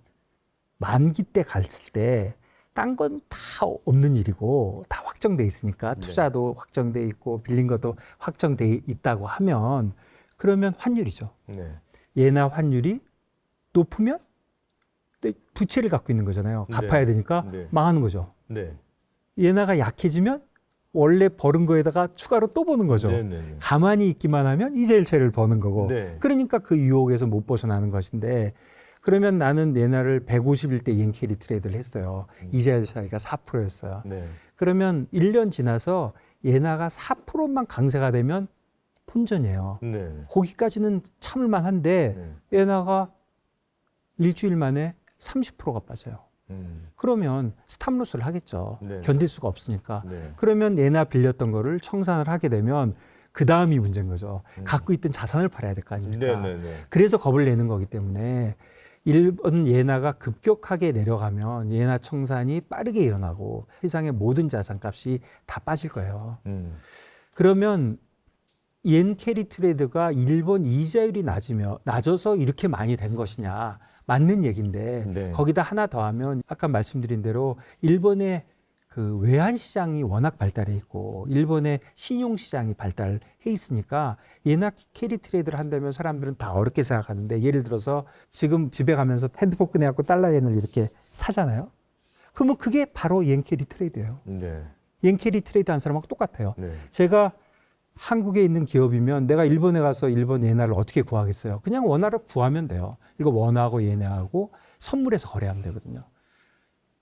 만기 때 갔을 때 딴 건 다 없는 일이고 다 확정돼 있으니까 투자도 확정돼 있고 빌린 것도 확정돼 있다고 하면 그러면 환율이죠. 네. 예나 환율이 높으면 부채를 갖고 있는 거잖아요. 갚아야 네. 되니까 네. 망하는 거죠. 네. 예나가 약해지면 원래 버는 거에다가 추가로 또 버는 거죠. 네네네. 가만히 있기만 하면 이자일체를 버는 거고. 네. 그러니까 그 유혹에서 못 벗어나는 것인데 그러면 나는 예나를 150일 때 옌캐리 트레이드를 했어요. 이자율 차이가 4%였어요. 네. 그러면 1년 지나서 예나가 4%만 강세가 되면 본전이에요. 네. 거기까지는 참을만 한데 네. 예나가 일주일 만에 30%가 빠져요. 그러면 스탑로스를 하겠죠. 네. 견딜 수가 없으니까. 네. 그러면 예나 빌렸던 거를 청산을 하게 되면 그 다음이 문제인 거죠. 갖고 있던 자산을 팔아야 될 거 아닙니까? 네네네. 그래서 겁을 내는 거기 때문에 일본 예나가 급격하게 내려가면 예나 청산이 빠르게 일어나고 세상의 모든 자산값이 다 빠질 거예요. 그러면 옌 캐리 트레이드가 일본 이자율이 낮아서 이렇게 많이 된 것이냐 맞는 얘기인데 네. 거기다 하나 더하면 아까 말씀드린 대로 일본의 그 외환 시장이 워낙 발달해 있고 일본의 신용 시장이 발달해 있으니까 예나 캐리 트레이드를 한다면 사람들은 다 어렵게 생각하는데 예를 들어서 지금 집에 가면서 핸드폰 꺼내갖고 달러엔을 이렇게 사잖아요. 그러면 그게 바로 옌 캐리 트레이드예요. 네. 옌 캐리 트레이드 한 사람하고 똑같아요. 네. 제가 한국에 있는 기업이면 내가 일본에 가서 일본 예나를 어떻게 구하겠어요? 그냥 원화를 구하면 돼요. 이거 원화하고 예나하고 선물해서 거래하면 되거든요.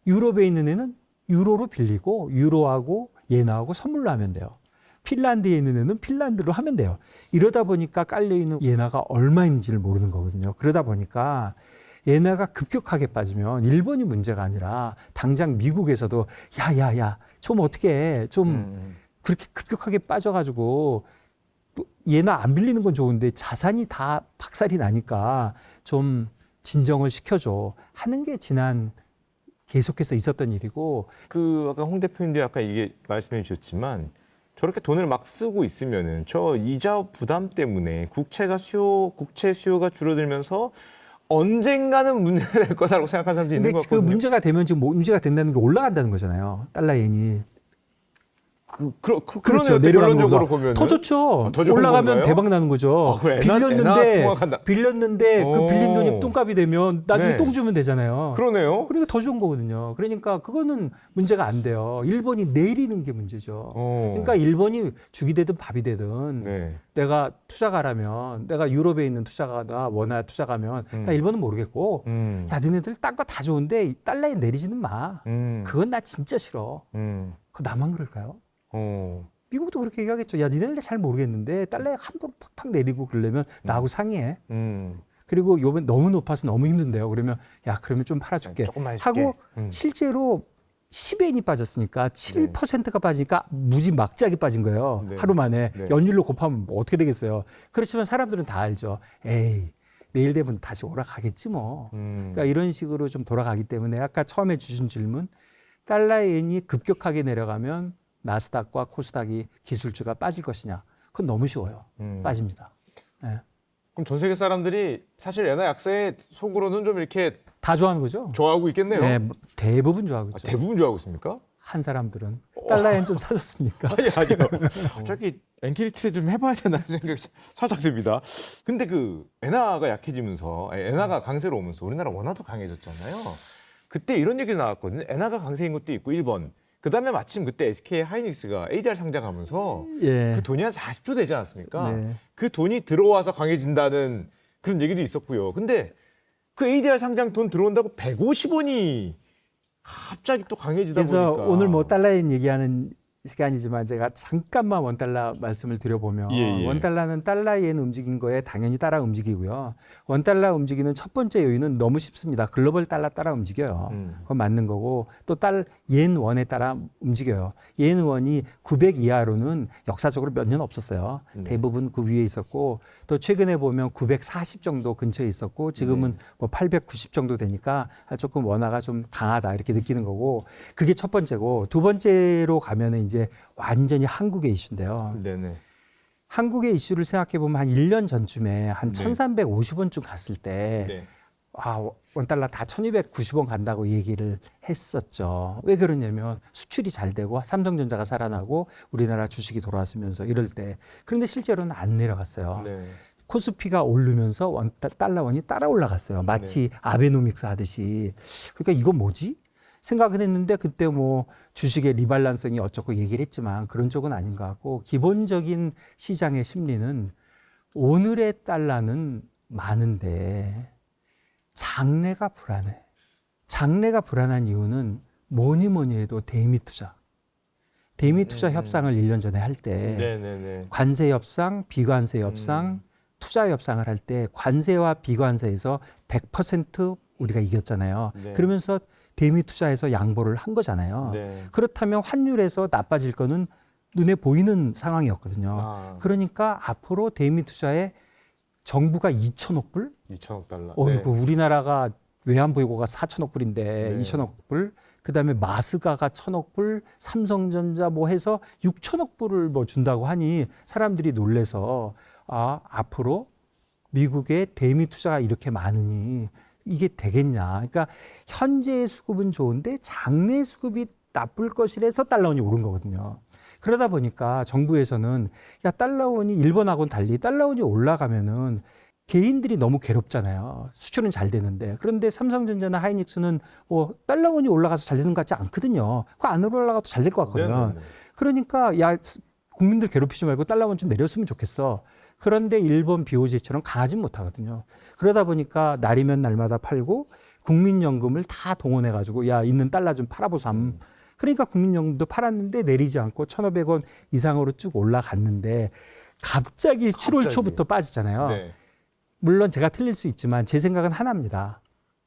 유럽에 있는 애는 유로로 빌리고 유로하고 예나하고 선물로 하면 돼요. 핀란드에 있는 애는 핀란드로 하면 돼요. 이러다 보니까 깔려있는 예나가 얼마인지를 모르는 거거든요. 그러다 보니까 예나가 급격하게 빠지면 일본이 문제가 아니라 당장 미국에서도 야야야 좀 어떻게 해. 좀 그렇게 급격하게 빠져가지고 예나 안 빌리는 건 좋은데 자산이 다 박살이 나니까 좀 진정을 시켜줘 하는 게 지난 계속해서 있었던 일이고 그 아까 홍 대표님도 아까 이게 말씀해 주셨지만 저렇게 돈을 막 쓰고 있으면은 저 이자 부담 때문에 국채 수요가 줄어들면서 언젠가는 문제가 될 거다라고 생각하는 사람도 있는 근데 것 그 같거든요. 문제가 되면 지금 문제가 된다는 게 올라간다는 거잖아요. 달러 엔이. 그러네요. 내려가는 결론적으로 거가. 보면 더 좋죠. 더 좋은 올라가면 건가요? 대박 나는 거죠. 아, 그럼 엔화 통화한다. 빌렸는데 그 오. 빌린 돈이 똥값이 되면 나중에 네. 똥 주면 되잖아요. 그러네요. 그러니까 더 좋은 거거든요. 그러니까 그거는 문제가 안 돼요. 일본이 내리는 게 문제죠. 그러니까 일본이 죽이 되든 밥이 되든 네. 내가 투자 가라면 내가 유럽에 있는 투자가나 원화 투자 가면 나 일본은 모르겠고 야 너네들 딴 거 다 좋은데 달러에 내리지는 마. 그건 나 진짜 싫어. 그거 나만 그럴까요? 미국도 그렇게 얘기하겠죠. 야 니네들 잘 모르겠는데 달러에 함부로 팍팍 내리고 그러려면 나하고 상의해. 그리고 요번 너무 높아서 너무 힘든데요. 그러면 야 그러면 좀 팔아줄게. 조금만 해줄게. 하고 실제로 10엔이 빠졌으니까 7%가 빠지니까 무지 막지하게 빠진 거예요. 네. 하루 만에. 네. 연율로 곱하면 뭐 어떻게 되겠어요. 그렇지만 사람들은 다 알죠. 에이 내일 되면 다시 올라가겠지 뭐. 그러니까 이런 식으로 좀 돌아가기 때문에 아까 처음에 주신 질문 달러엔이 급격하게 내려가면 나스닥과 코스닥이 기술주가 빠질 것이냐. 그건 너무 쉬워요. 빠집니다. 네. 그럼 전 세계 사람들이 사실 엔화 약세에 속으로는 좀 이렇게 다 좋아하는 거죠? 좋아하고 있겠네요. 네, 대부분 좋아하고 아, 있죠. 대부분 좋아하고 있습니까? 한 사람들은 달러엔 좀 사줬습니까? 아니요. 갑자기 엔캐리 트레이드 좀 해봐야 되나는 생각이 살짝 듭니다. 근데 그 엔화가 약해지면서 엔화가 강세로 오면서 우리나라 원화도 강해졌잖아요. 그때 이런 얘기 나왔거든요. 엔화가 강세인 것도 있고 1번. 그다음에 마침 그때 SK 하이닉스가 ADR 상장하면서 예. 그 돈이 한 40조 되지 않았습니까? 네. 그 돈이 들어와서 강해진다는 그런 얘기도 있었고요. 근데 그 ADR 상장 돈 들어온다고 150원이 갑자기 또 강해지다 그래서 보니까 오늘 뭐 달러엔 얘기하는 시간이지만 제가 잠깐만 원달러 말씀을 드려보면 예. 원달러는 달러엔 움직인 거에 당연히 따라 움직이고요. 원달러 움직이는 첫 번째 요인은 너무 쉽습니다. 글로벌 달러 따라 움직여요. 그건 맞는 거고 또 옌 원에 따라 움직여요. 옌 원이 900 이하로는 역사적으로 몇 년 없었어요. 대부분 그 위에 있었고 또 최근에 보면 940 정도 근처에 있었고 지금은 뭐 890 정도 되니까 조금 원화가 좀 강하다 이렇게 느끼는 거고 그게 첫 번째고 두 번째로 가면은 이제 완전히 한국의 이슈인데요. 네네. 한국의 이슈를 생각해 보면 한 1년 전쯤에 한 네. 1,350원쯤 갔을 때 네. 아, 원달러 다 1,290원 간다고 얘기를 했었죠. 왜 그러냐면 수출이 잘 되고 삼성전자가 살아나고 우리나라 주식이 돌아왔으면서 이럴 때. 그런데 실제로는 안 내려갔어요. 네. 코스피가 오르면서 달러원이 따라 올라갔어요. 마치 아베노믹스 하듯이. 그러니까 이거 뭐지? 생각은 했는데 그때 뭐 주식의 리발란싱이 어쩌고 얘기를 했지만 그런 쪽은 아닌 것 같고 기본적인 시장의 심리는 오늘의 달러는 많은데 장래가 불안해. 장래가 불안한 이유는 뭐니 해도 대미 투자. 대미 투자 협상을 1년 전에 할 때 네네네. 관세 협상, 비관세 협상, 투자 협상을 할 때 관세와 비관세에서 100% 우리가 이겼잖아요. 네. 그러면서 대미 투자에서 양보를 한 거잖아요. 네. 그렇다면 환율에서 나빠질 거는 눈에 보이는 상황이었거든요. 아. 그러니까 앞으로 대미 투자에 정부가 2천억 불? 2천억 달러. 어이구, 우리나라가 외환보유고가 4천억 불인데 네. 2천억 불? 그다음에 마스가가 1천억 불, 삼성전자 뭐 해서 6천억 불을 뭐 준다고 하니 사람들이 놀래서 아, 앞으로 미국의 대미 투자가 이렇게 많으니 이게 되겠냐. 그러니까 현재의 수급은 좋은데 장래 수급이 나쁠 것이라서 달러원이 오른 거거든요. 그러다 보니까 정부에서는 야 달러원이 일본하고는 달리 달러원이 올라가면은 개인들이 너무 괴롭잖아요. 수출은 잘 되는데. 그런데 삼성전자나 하이닉스는 뭐 달러원이 올라가서 잘 되는 것 같지 않거든요. 그거 안 올라가도 잘 될 것 같거든요. 네네네. 그러니까 야 국민들 괴롭히지 말고 달러원 좀 내렸으면 좋겠어. 그런데 일본 BOJ처럼 강하진 못하거든요. 그러다 보니까 날이면 날마다 팔고 국민연금을 다 동원해가지고 야 있는 달러 좀 팔아보삼. 그러니까 국민연금도 팔았는데 내리지 않고 1,500원 이상으로 쭉 올라갔는데 갑자기 7월 초부터 빠지잖아요. 네. 물론 제가 틀릴 수 있지만 제 생각은 하나입니다.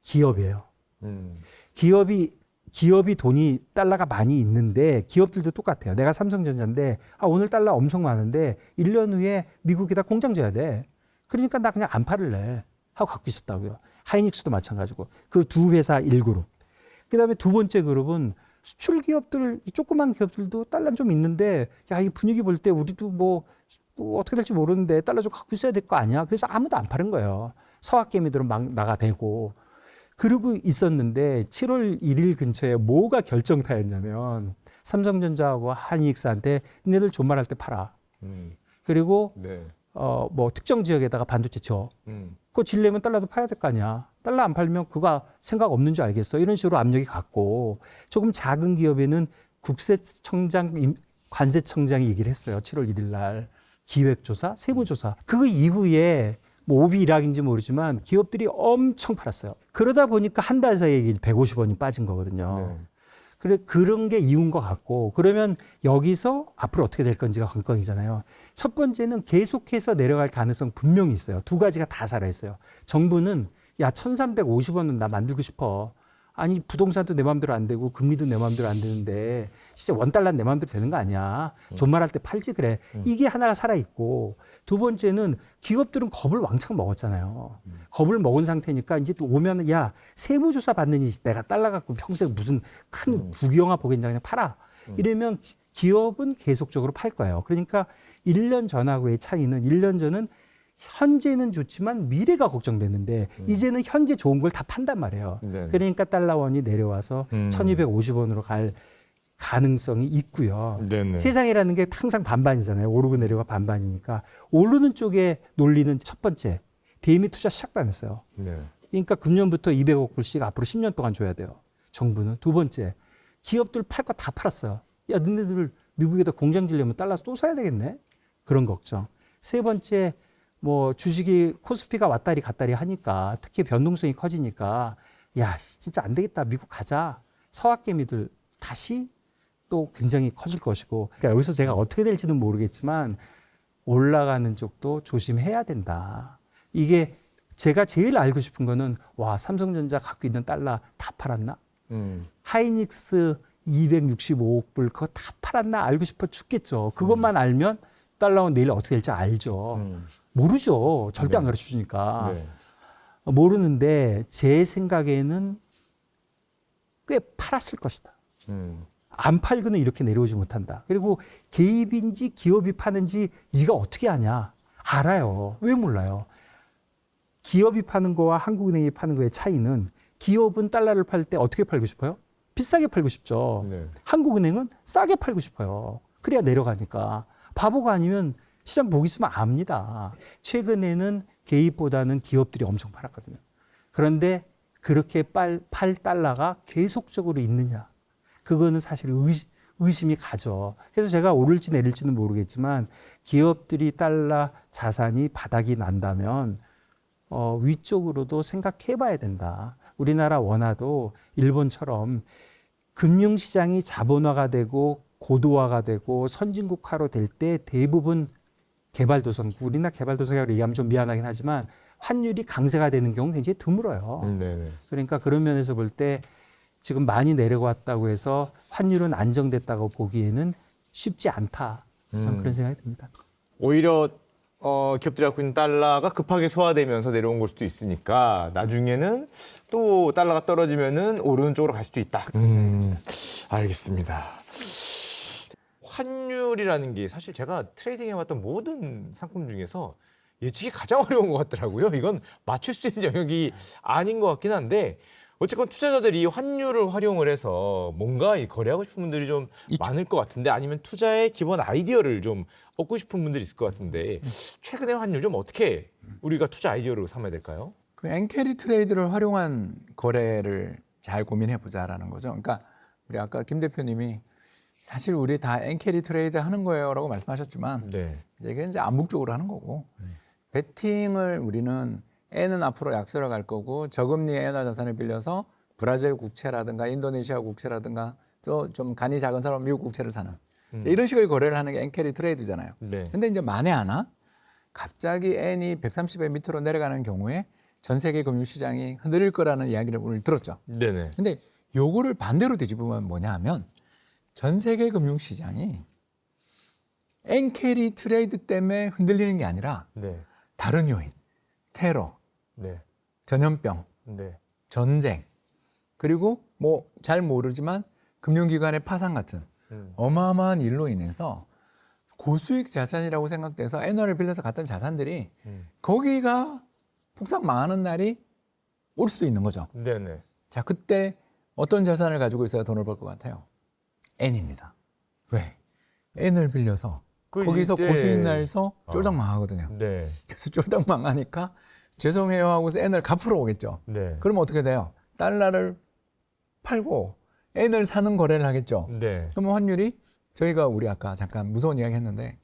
기업이에요. 음. 기업이 돈이 달러가 많이 있는데 기업들도 똑같아요. 내가 삼성전자인데 오늘 달러 엄청 많은데 1년 후에 미국에다 공장 져야 돼. 그러니까 나 그냥 안 팔을래 하고 갖고 있었다고요. 하이닉스도 마찬가지고 그 두 회사 1그룹. 그다음에 두 번째 그룹은 수출 기업들, 조그만 기업들도 달러 좀 있는데 야, 이 분위기 볼 때 우리도 뭐 어떻게 될지 모르는데 달러 좀 갖고 있어야 될 거 아니야. 그래서 아무도 안 파는 거예요. 서학개미들은 막 나가대고. 그러고 있었는데 7월 1일 근처에 뭐가 결정타였냐면 삼성전자하고 한이익스한테 니네들 존말할 때 팔아. 그리고 네. 뭐 특정 지역에다가 반도체 줘. 그거 질려면 달러도 팔아야 될 거 아니야. 달러 안 팔면 그거 생각 없는 줄 알겠어. 이런 식으로 압력이 갔고 조금 작은 기업에는 국세청장, 관세청장이 얘기를 했어요. 7월 1일 날. 기획조사, 세부조사. 그 이후에 뭐 오비 일학인지 모르지만 기업들이 엄청 팔았어요. 그러다 보니까 한 달 사이에 150원이 빠진 거거든요. 네. 그래, 그런 게 이유인 것 같고, 그러면 여기서 앞으로 어떻게 될 건지가 관건이잖아요. 첫 번째는 계속해서 내려갈 가능성 분명히 있어요. 두 가지가 다 살아있어요. 정부는 야, 1,350원은 나 만들고 싶어. 아니, 부동산도 내 마음대로 안 되고 금리도 내 마음대로 안 되는데 진짜 원달러는 내 마음대로 되는 거 아니야. 존말할 때 팔지 그래. 이게 하나가 살아있고, 두 번째는 기업들은 겁을 왕창 먹었잖아요. 겁을 먹은 상태니까 이제 또 오면 야, 세무조사 받느니 내가 달러 갖고 평생 무슨 큰 국영화 보겠냐 그냥 팔아. 이러면 기업은 계속적으로 팔 거예요. 그러니까 1년 전하고의 차이는 1년 전은 현재는 좋지만 미래가 걱정됐는데 이제는 현재 좋은 걸 다 판단 말이에요. 네. 그러니까 달러원이 내려와서 1,250원으로 갈 가능성이 있고요. 네네. 세상이라는 게 항상 반반이잖아요. 오르고 내려가 반반이니까 오르는 쪽에 논리는 첫 번째 DM이 투자 시작도 안 했어요. 네. 그러니까 금년부터 200억 불씩 앞으로 10년 동안 줘야 돼요. 정부는. 두 번째 기업들 팔 거 다 팔았어요. 야, 너네들 미국에다 공장 지려면 달러 또 사야 되겠네. 그런 걱정. 세 번째 뭐 주식이 코스피가 왔다리 갔다리 하니까 특히 변동성이 커지니까 야, 진짜 안 되겠다. 미국 가자. 서학개미들 다시 또 굉장히 커질 것이고. 그러니까 여기서 제가 어떻게 될지는 모르겠지만 올라가는 쪽도 조심해야 된다. 이게 제가 제일 알고 싶은 거는 와, 삼성전자 갖고 있는 달러 다 팔았나? 하이닉스 265억 불 그거 다 팔았나? 알고 싶어 죽겠죠. 그것만 알면 달러는 내일 어떻게 될지 알죠. 모르죠. 절대 안 가르쳐 주니까. 네. 모르는데 제 생각에는 꽤 팔았을 것이다. 안 팔고는 이렇게 내려오지 못한다. 그리고 개입인지 기업이 파는지 네가 어떻게 아냐? 알아요. 왜 몰라요? 기업이 파는 거와 한국은행이 파는 거의 차이는 기업은 달러를 팔 때 어떻게 팔고 싶어요? 비싸게 팔고 싶죠. 네. 한국은행은 싸게 팔고 싶어요. 그래야 내려가니까. 바보가 아니면 시장 보고 있으면 압니다. 최근에는 개입보다는 기업들이 엄청 팔았거든요. 그런데 그렇게 팔 달러가 계속적으로 있느냐? 그거는 사실 의심이 가죠. 그래서 제가 오를지 내릴지는 모르겠지만 기업들이 달러 자산이 바닥이 난다면 위쪽으로도 생각해 봐야 된다. 우리나라 원화도 일본처럼 금융시장이 자본화가 되고 고도화가 되고 선진국화로 될 때 대부분 개발도상국, 우리나라 개발도상국으로 얘기하면 좀 미안하긴 하지만 환율이 강세가 되는 경우는 굉장히 드물어요. 네네. 그러니까 그런 면에서 볼 때 지금 많이 내려왔다고 해서 환율은 안정됐다고 보기에는 쉽지 않다. 저는 그런 생각이 듭니다. 오히려 기업들이 갖고 있는 달러가 급하게 소화되면서 내려온 걸 수도 있으니까 나중에는 또 달러가 떨어지면은 오르는 쪽으로 갈 수도 있다. 알겠습니다. 환율이라는 게 사실 제가 트레이딩 해왔던 모든 상품 중에서 예측이 가장 어려운 것 같더라고요. 이건 맞출 수 있는 영역이 아닌 것 같긴 한데 어쨌건 투자자들이 환율을 활용을 해서 뭔가 거래하고 싶은 분들이 좀 많을 것 같은데 아니면 투자의 기본 아이디어를 좀 얻고 싶은 분들이 있을 것 같은데 최근에 환율 좀 어떻게 우리가 투자 아이디어로 삼아야 될까요? 그 엔캐리 트레이드를 활용한 거래를 잘 고민해 보자라는 거죠. 그러니까 우리 아까 김 대표님이 사실 우리 다 엔캐리 트레이드 하는 거예요라고 말씀하셨지만 네. 이게 이제 암묵적으로 하는 거고 베팅을 우리는 N은 앞으로 약세로 갈 거고 저금리의 엔화 자산을 빌려서 브라질 국채라든가 인도네시아 국채라든가 또 좀 간이 작은 사람 미국 국채를 사는 이런 식의 거래를 하는 게 엔캐리 트레이드잖아요. 네. 근데 이제 만에 하나 갑자기 N이 130의 밑으로 내려가는 경우에 전 세계 금융시장이 흔들릴 거라는 이야기를 오늘 들었죠. 네네. 근데 요거를 반대로 뒤집으면 뭐냐 하면 전 세계 금융시장이 엔캐리 트레이드 때문에 흔들리는 게 아니라 네. 다른 요인, 테러, 네. 전염병, 네. 전쟁, 그리고 뭐 잘 모르지만 금융기관의 파산 같은 어마어마한 일로 인해서 고수익 자산이라고 생각돼서 엔화를 빌려서 갔던 자산들이 거기가 폭삭 망하는 날이 올 수도 있는 거죠. 네네. 자, 그때 어떤 자산을 가지고 있어야 돈을 벌 것 같아요? N입니다. 왜? N을 빌려서 그 거기서 이때- 고수익 날서 쫄딱 망하거든요. 네. 그래서 쫄딱 망하니까 죄송해요 하고서 N을 갚으러 오겠죠. 네. 그러면 어떻게 돼요? 달러를 팔고 N을 사는 거래를 하겠죠. 네. 그러면 환율이 저희가 우리 아까 잠깐 무서운 이야기 했는데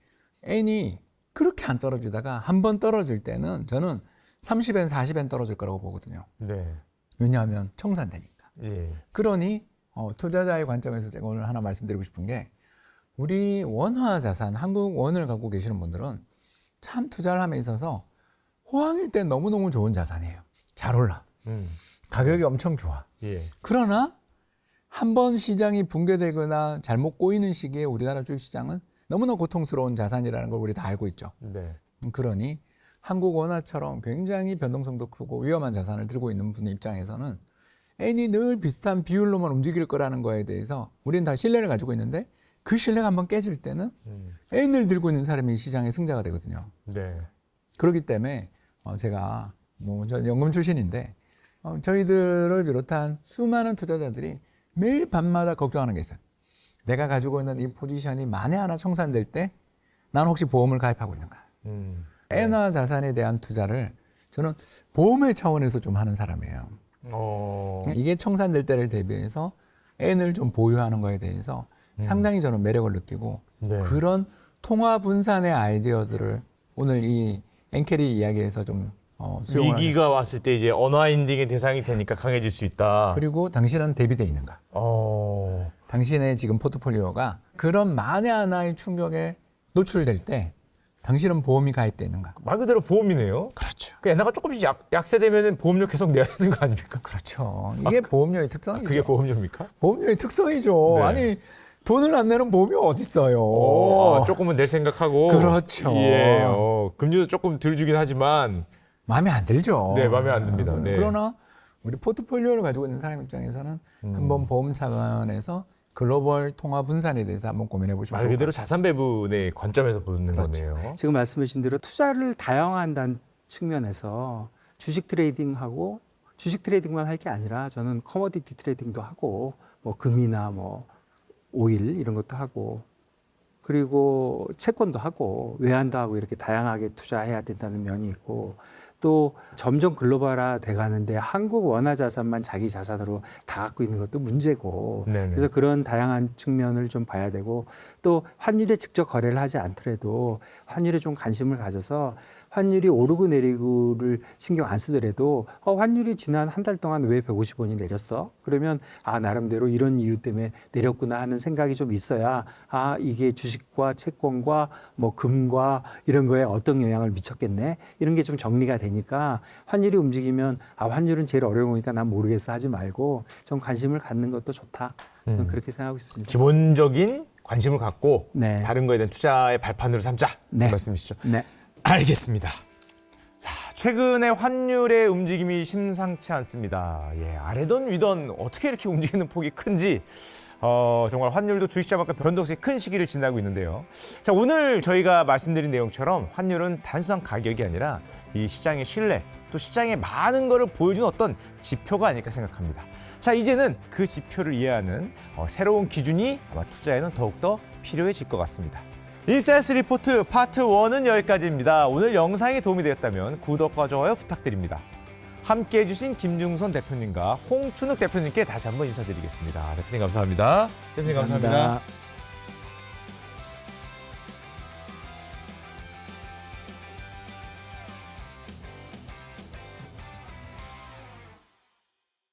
N이 그렇게 안 떨어지다가 한 번 떨어질 때는 저는 30엔, 40엔 떨어질 거라고 보거든요. 네. 왜냐하면 청산되니까. 예. 그러니 투자자의 관점에서 제가 오늘 하나 말씀드리고 싶은 게 우리 원화 자산, 한국 원을 갖고 계시는 분들은 참 투자를 함에 있어서 호황일 때 너무너무 좋은 자산이에요. 잘 올라. 가격이 엄청 좋아. 예. 그러나 한 번 시장이 붕괴되거나 잘못 꼬이는 시기에 우리나라 주식시장은 너무나 고통스러운 자산이라는 걸 우리 다 알고 있죠. 네. 그러니 한국 원화처럼 굉장히 변동성도 크고 위험한 자산을 들고 있는 분의 입장에서는 N이 늘 비슷한 비율로만 움직일 거라는 거에 대해서 우리는 다 신뢰를 가지고 있는데 그 신뢰가 한번 깨질 때는 N을 들고 있는 사람이 시장의 승자가 되거든요. 네. 그렇기 때문에 제가 저 연금 출신인데 저희들을 비롯한 수많은 투자자들이 매일 밤마다 걱정하는 게 있어요. 내가 가지고 있는 이 포지션이 만에 하나 청산될 때 나는 혹시 보험을 가입하고 있는가? N화 자산에 대한 투자를 저는 보험의 차원에서 좀 하는 사람이에요. 이게 청산될 때를 대비해서 N을 좀 보유하는 거에 대해서 상당히 저는 매력을 느끼고 네. 그런 통화 분산의 아이디어들을 오늘 이 엔캐리 이야기에서 좀 수용을 위기가 왔을 때 이제 언와인딩의 대상이 되니까 강해질 수 있다. 그리고 당신은 대비돼 있는가? 당신의 지금 포트폴리오가 그런 만에 하나의 충격에 노출될 때 당신은 보험이 가입돼 있는가? 말 그대로 보험이네요. 그렇죠. 그 엔화가 조금씩 약세되면 보험료 계속 내야 되는 거 아닙니까? 그렇죠. 이게 보험료의 특성이죠. 그게 보험료입니까? 보험료의 특성이죠. 네. 아니 돈을 안 내는 보험이 어디 있어요? 조금은 낼 생각하고. 그렇죠. 예. 금리도 조금 덜 주긴 하지만. 마음에 안 들죠. 네, 마음에 안 듭니다. 네. 그러나 우리 포트폴리오를 가지고 있는 사람 입장에서는 한번 보험 차원에서 글로벌 통화 분산에 대해서 한번 고민해 보시면 말 좋을 것 그대로 같습니다. 자산 배분의 관점에서 보는 그렇죠. 거네요. 지금 말씀하신 대로 투자를 다양화한다는 측면에서 주식 트레이딩하고 주식 트레이딩만 할 게 아니라 저는 커머디티 트레이딩도 하고 뭐 금이나 뭐 오일 이런 것도 하고 그리고 채권도 하고 외환도 하고 이렇게 다양하게 투자해야 된다는 면이 있고 또 점점 글로벌화 돼가는데 한국 원화 자산만 자기 자산으로 다 갖고 있는 것도 문제고 네네. 그래서 그런 다양한 측면을 좀 봐야 되고 또 환율에 직접 거래를 하지 않더라도 환율에 좀 관심을 가져서 환율이 오르고 내리고를 신경 안 쓰더라도 환율이 지난 한 달 동안 왜 150원이 내렸어? 그러면 나름대로 이런 이유 때문에 내렸구나 하는 생각이 좀 있어야 이게 주식과 채권과 뭐 금과 이런 거에 어떤 영향을 미쳤겠네 이런 게 좀 정리가 되니까 환율이 움직이면 환율은 제일 어려운 거니까 난 모르겠어 하지 말고 좀 관심을 갖는 것도 좋다 저는 그렇게 생각하고 있습니다. 기본적인 관심을 갖고 네. 다른 거에 대한 투자의 발판으로 삼자. 네. 그 말씀이시죠? 네. 알겠습니다. 자, 최근에 환율의 움직임이 심상치 않습니다. 예, 아래던 위던 어떻게 이렇게 움직이는 폭이 큰지 정말 환율도 주식시장만큼 변동성이 큰 시기를 지나고 있는데요. 자, 오늘 저희가 말씀드린 내용처럼 환율은 단순한 가격이 아니라 이 시장의 신뢰 또 시장의 많은 것을 보여주는 어떤 지표가 아닐까 생각합니다. 자, 이제는 그 지표를 이해하는 새로운 기준이 아마 투자에는 더욱더 필요해질 것 같습니다. 인사이트 리포트 파트 1은 여기까지입니다. 오늘 영상이 도움이 되었다면 구독과 좋아요 부탁드립니다. 함께해 주신 김중선 대표님과 홍춘욱 대표님께 다시 한번 인사드리겠습니다. 대표님 감사합니다. 대표님 감사합니다.